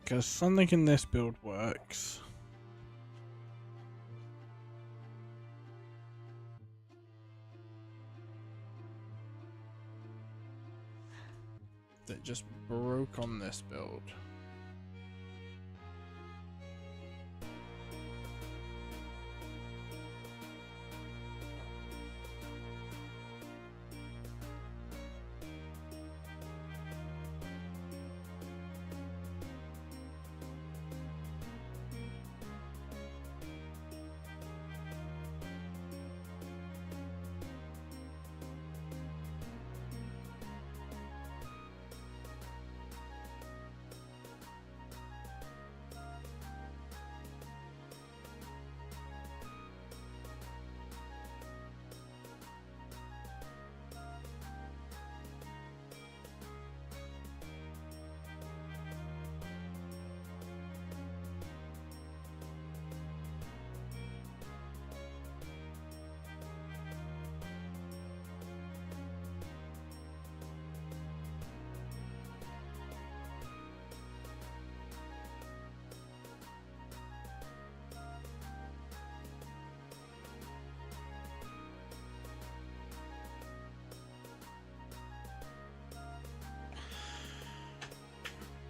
Speaker 1: Because something in this build works. That just broke on this build.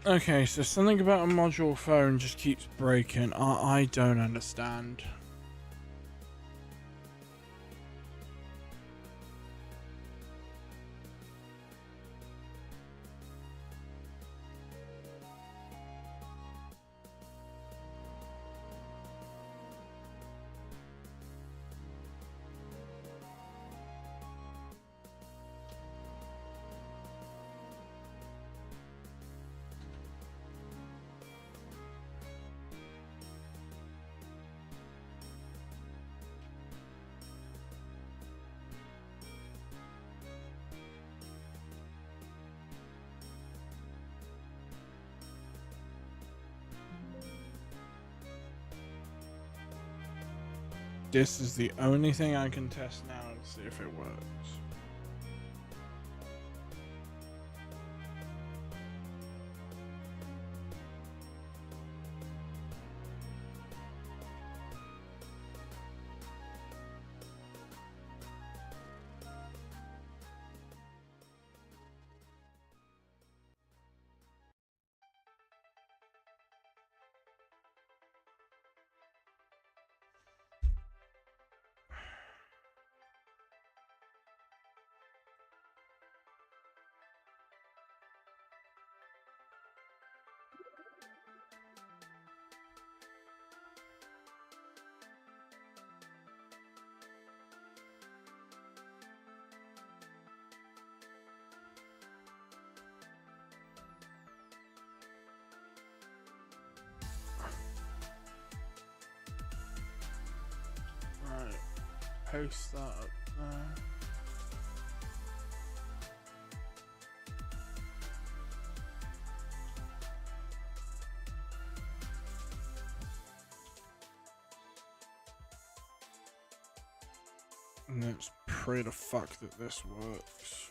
Speaker 1: Okay, so something about a module phone just keeps breaking. I don't understand. This is the only thing I can test now to see if it works. post that up there. And let's pray to fuck that this works.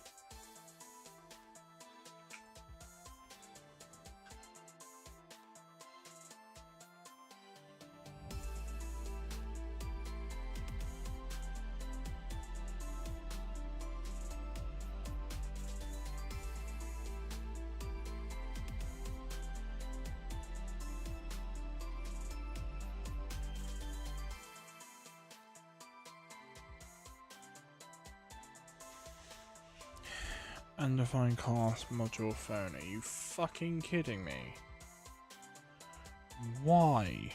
Speaker 1: Undefined class module phone. Are you fucking kidding me? Why?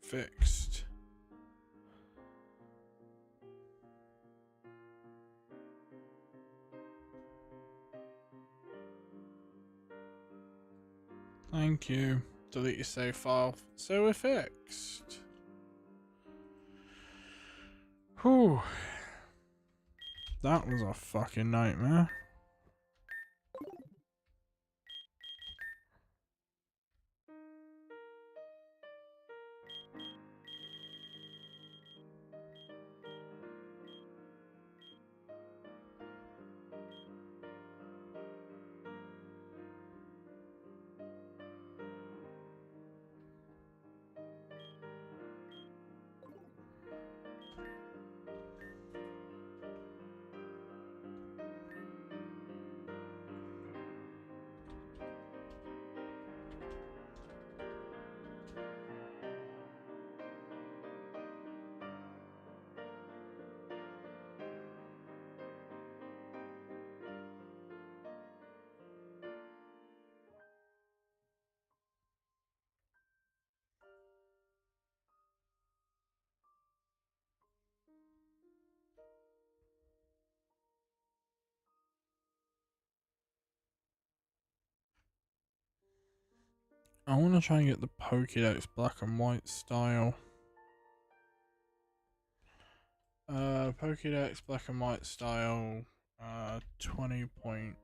Speaker 1: fixed. Thank you. Delete your save file. So we're fixed. Whew. That was a fucking nightmare. I want to try and get the Pokédex black and white style. Pokédex black and white style, 20.1.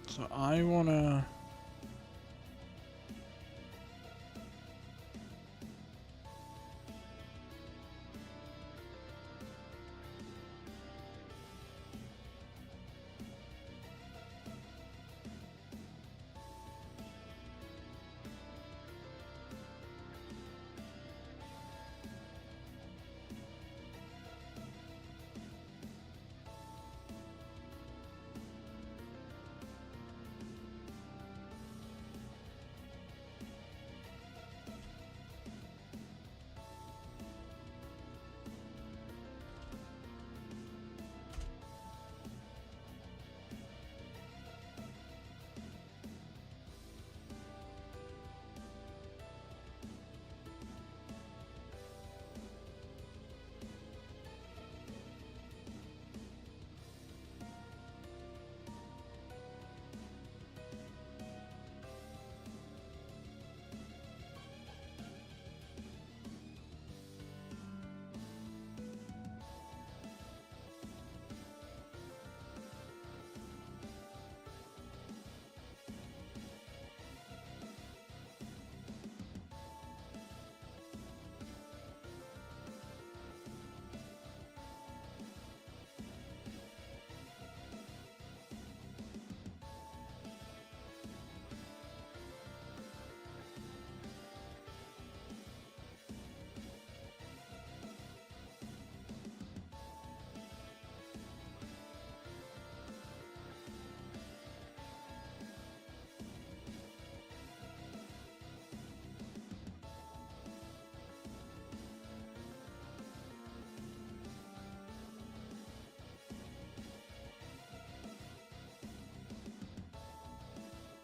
Speaker 1: So I wanna...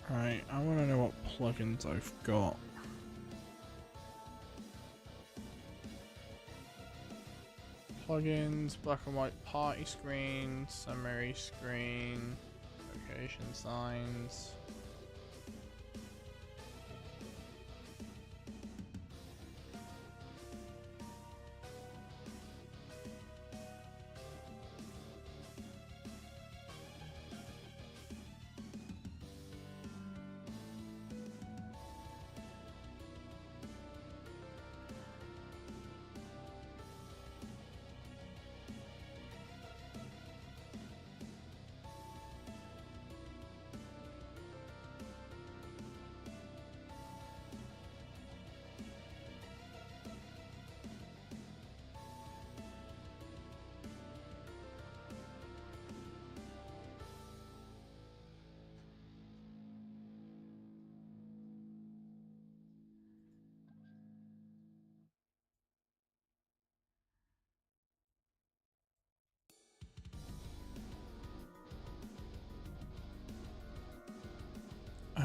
Speaker 1: Right, I want to know what plugins I've got. Plugins, black and white party screen, summary screen, location signs.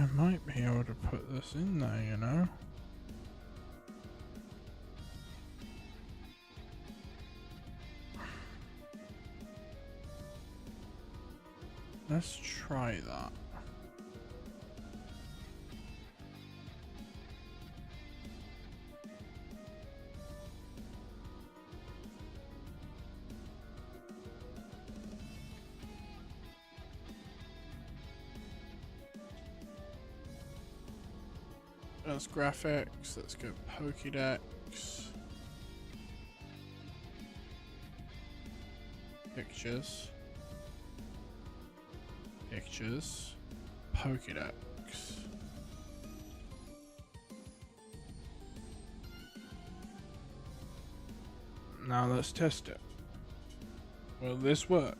Speaker 1: I might be able to put this in there, you know? Let's try that. That's graphics. Let's go Pokédex. Pictures. Pictures. Pokédex. Now let's test it. Will this work?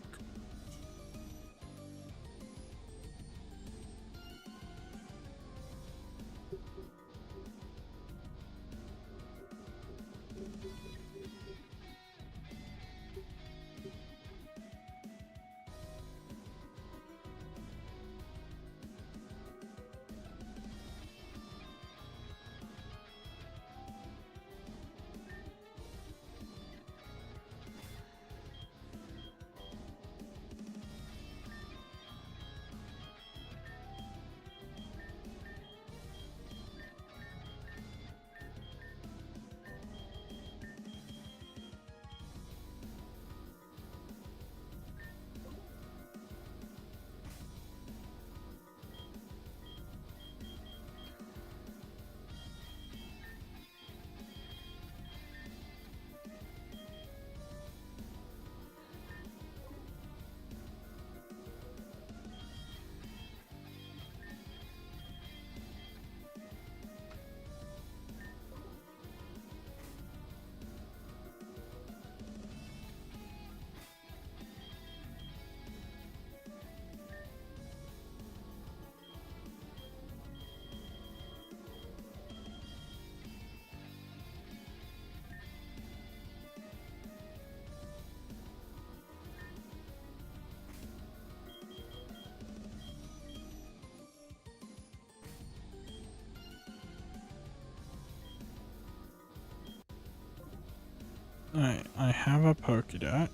Speaker 1: Alright, I have a Pokédex.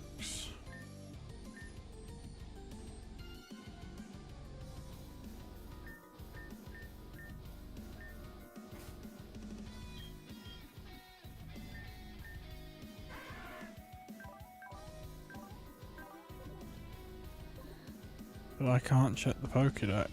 Speaker 1: But I can't check the Pokédex.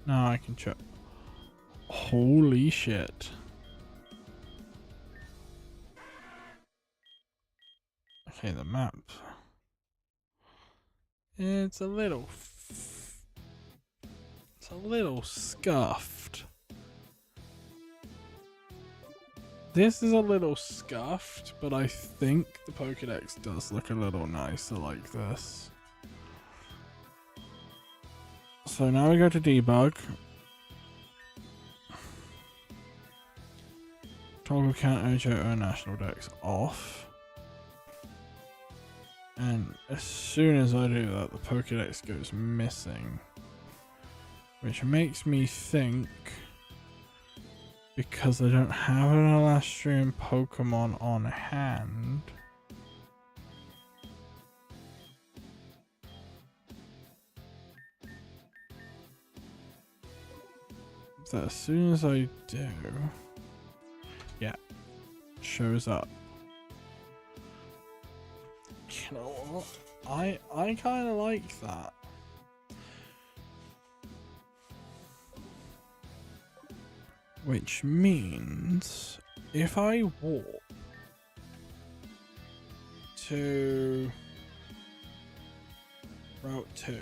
Speaker 1: Now I can check. Holy shit. Okay, the map. It's a little scuffed. This is a little scuffed, but I think the Pokédex does look a little nicer like this. So now we go to debug. Toggle count Ojo National Dex off. And as soon as I do that, the Pokédex goes missing. Which makes me think, because I don't have an Alastrian Pokemon on hand, that as soon as I do, yeah, shows up. You know what? I kind of like that. Which means if I walk to Route 2,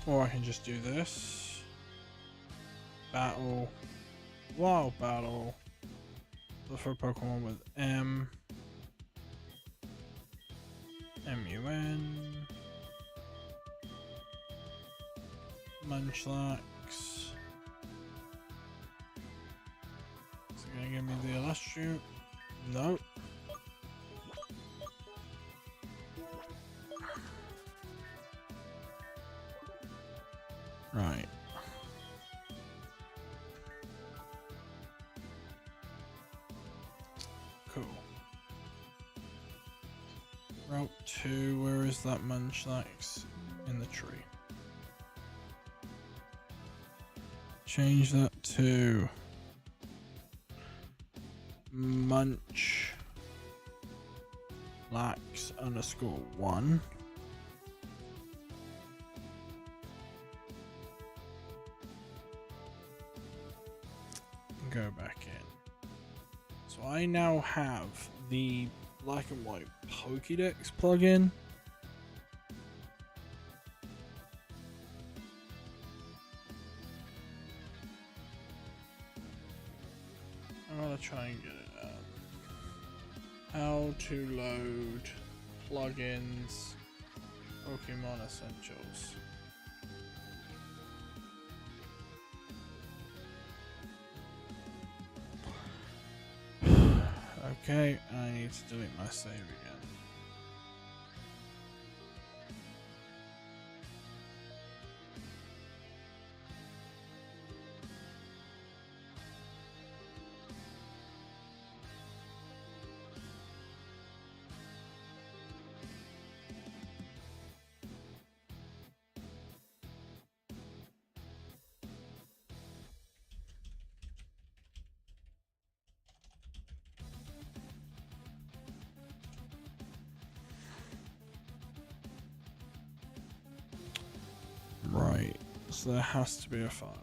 Speaker 1: Or I can just do this. Battle. Wild battle. Look for a Pokemon with M. M-U-N. Munchlax. Is it gonna give me the Illustrium? Nope. Right. Cool. Route 2, where is that Munchlax? In the tree. Change that to Munchlax _1. Go back in. So I now have the black and white Pokédex plugin. I'm gonna try and get it out. How to load plugins, Pokemon Essentials. Okay, I need to delete my save again. Right, so there has to be a file.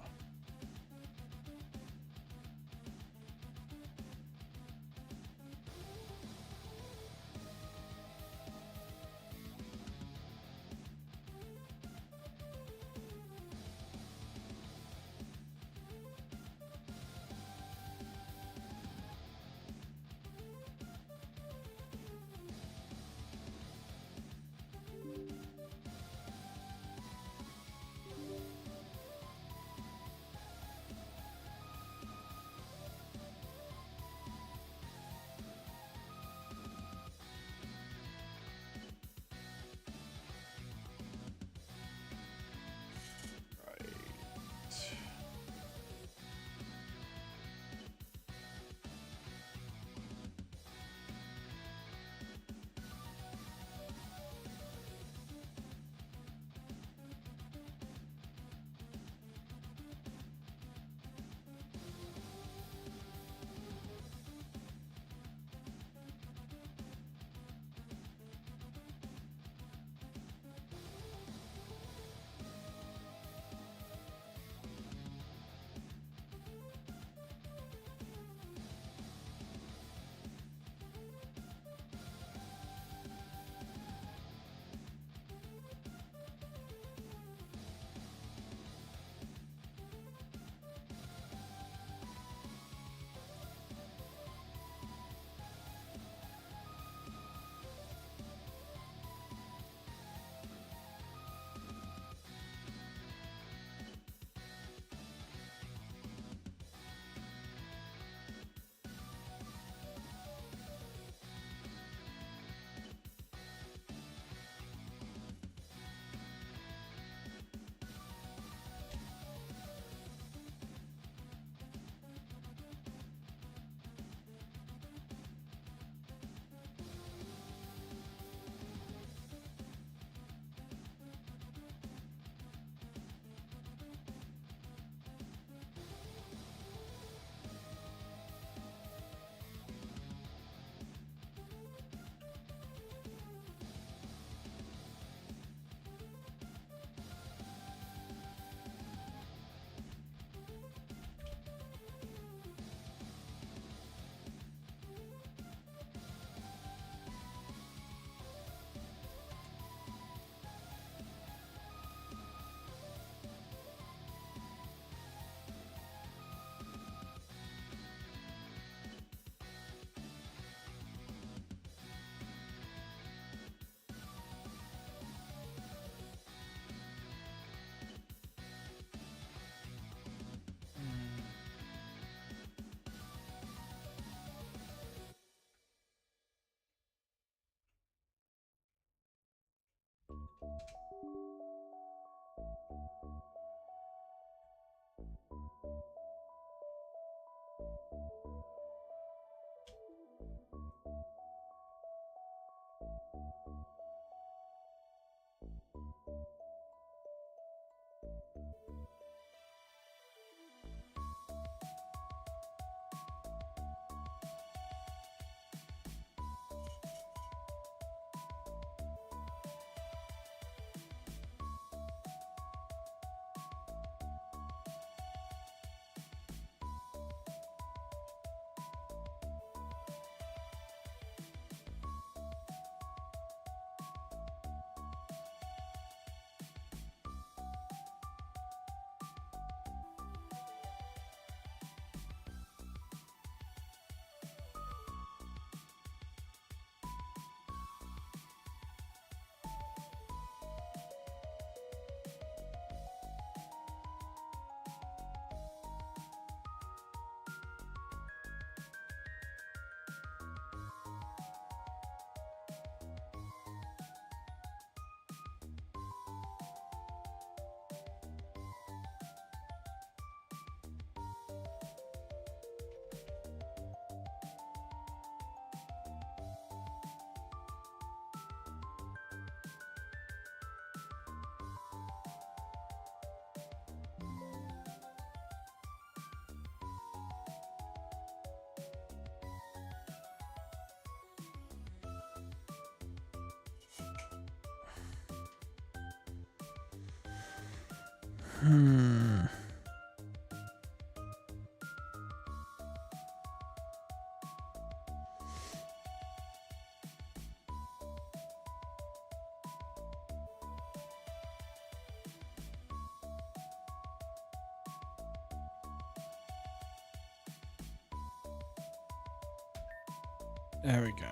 Speaker 1: There we go.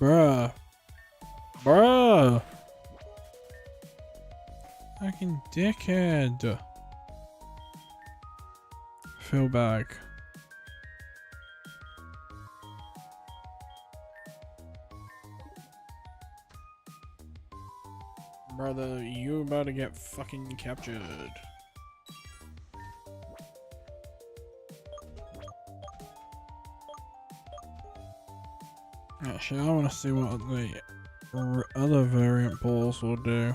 Speaker 1: Bruh. Bruh. Fucking dickhead. Feel back. Brother, you about to get fucking captured. Actually, I want to see what the other variant balls will do.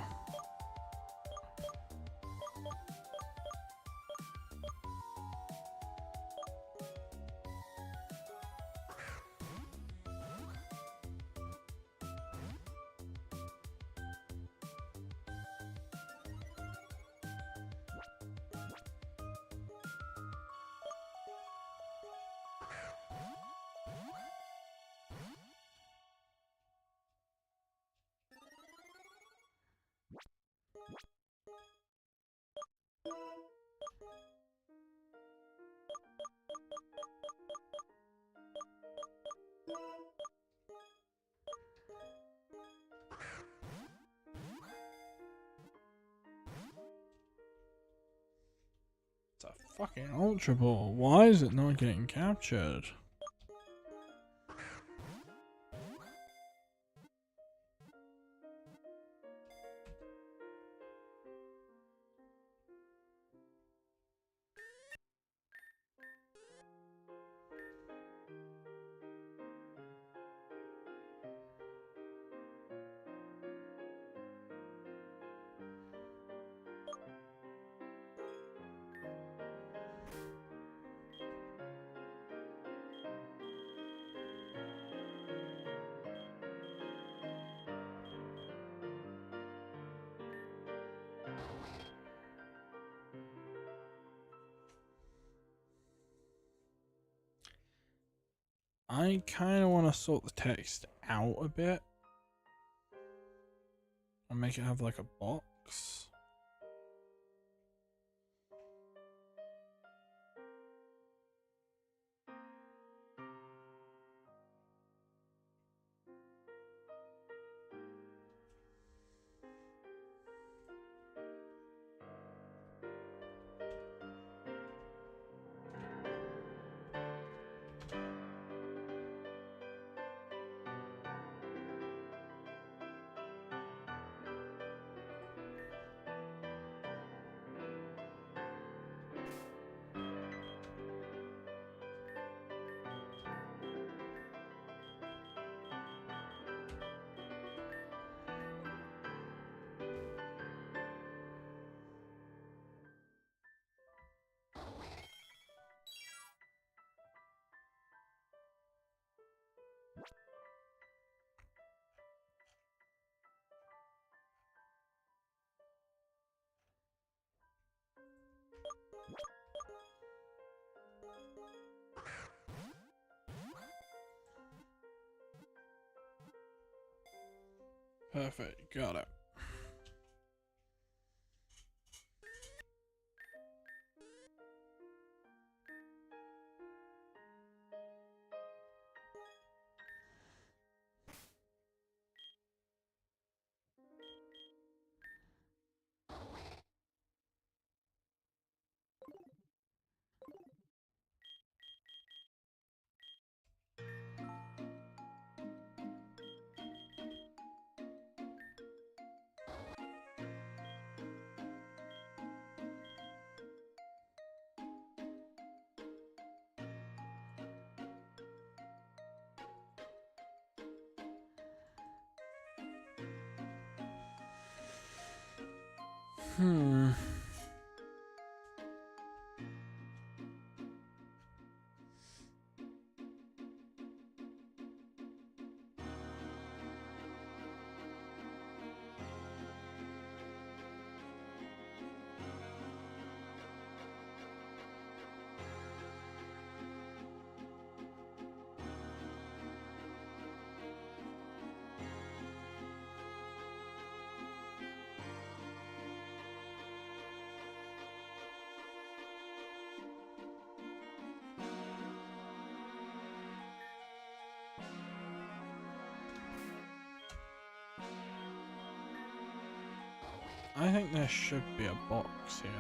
Speaker 1: It's a fucking Ultra Ball. Why is it not getting captured? I kind of want to sort the text out a bit and make it have like a box. Perfect, got it. Hmm. I think there should be a box here.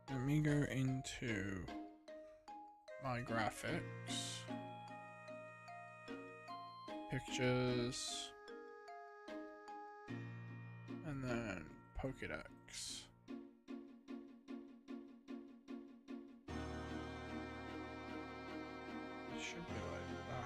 Speaker 1: Let me go into my graphics, pictures, and then Pokédex. It should be like that.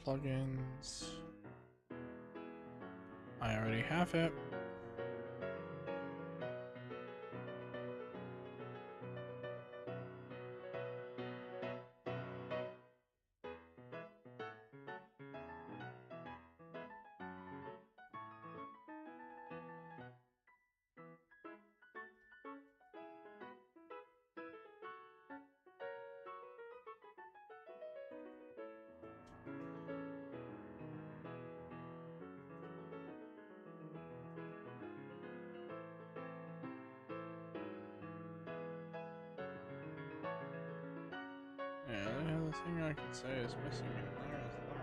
Speaker 1: Plugins. I already have it. Yeah, the only thing I can say is missing in there is that.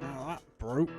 Speaker 1: Now that broke.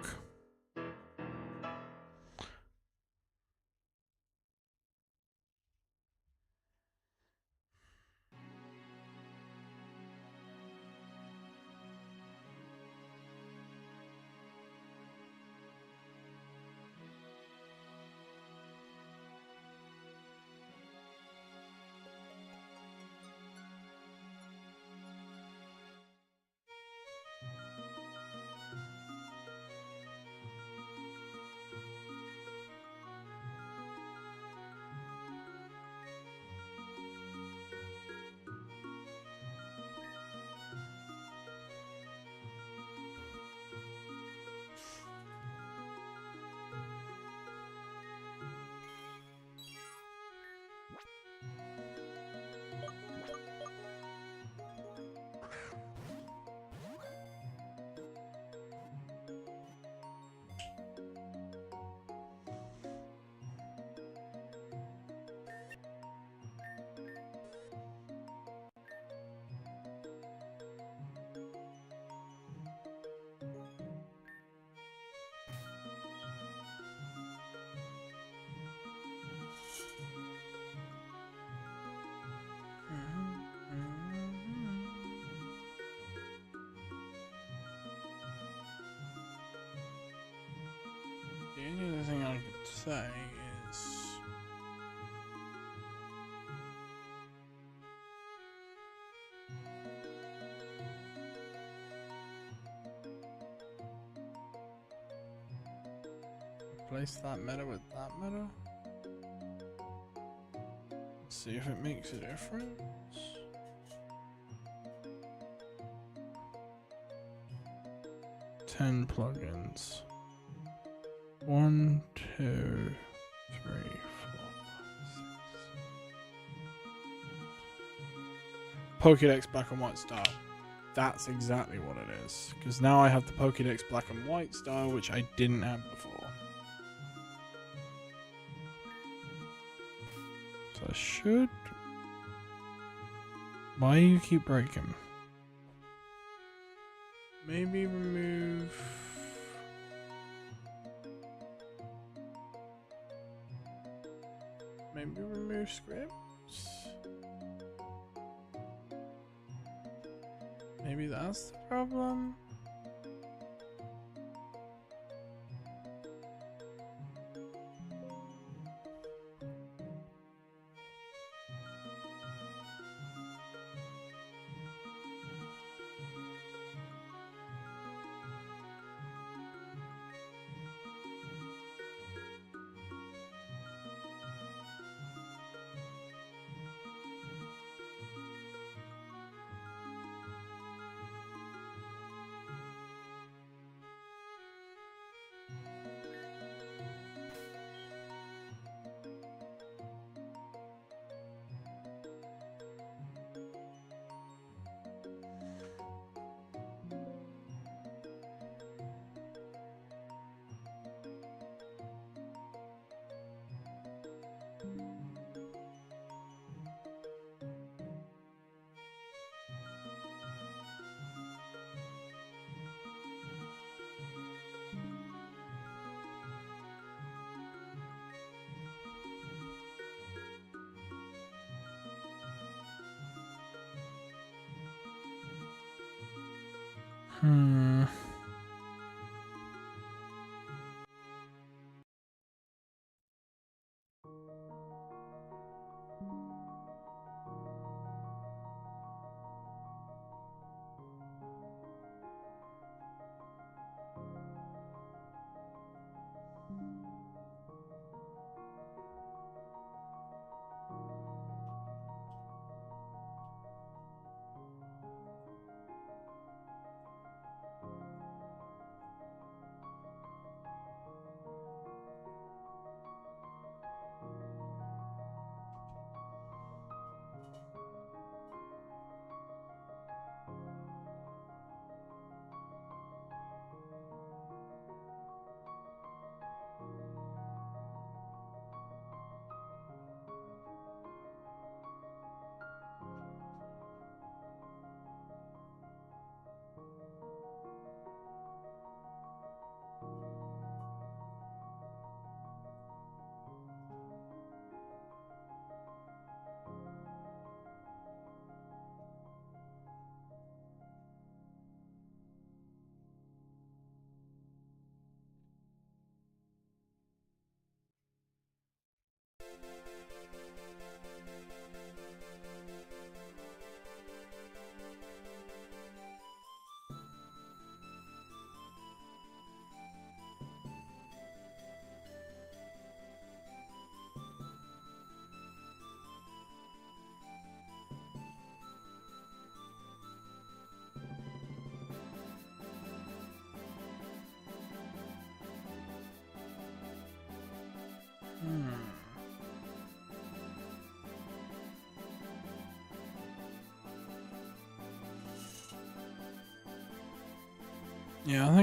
Speaker 1: only other thing I could say is... replace that meta with that meta. See if it makes a difference. Ten plugins. 1, 2, 3, 4, 5, 6. Pokédex Black and White style. That's exactly what it is. Because now I have the Pokédex Black and White style, which I didn't have before. So I should... Why do you keep breaking? Maybe remove... Maybe remove scripts? Maybe that's the problem? Yeah, I think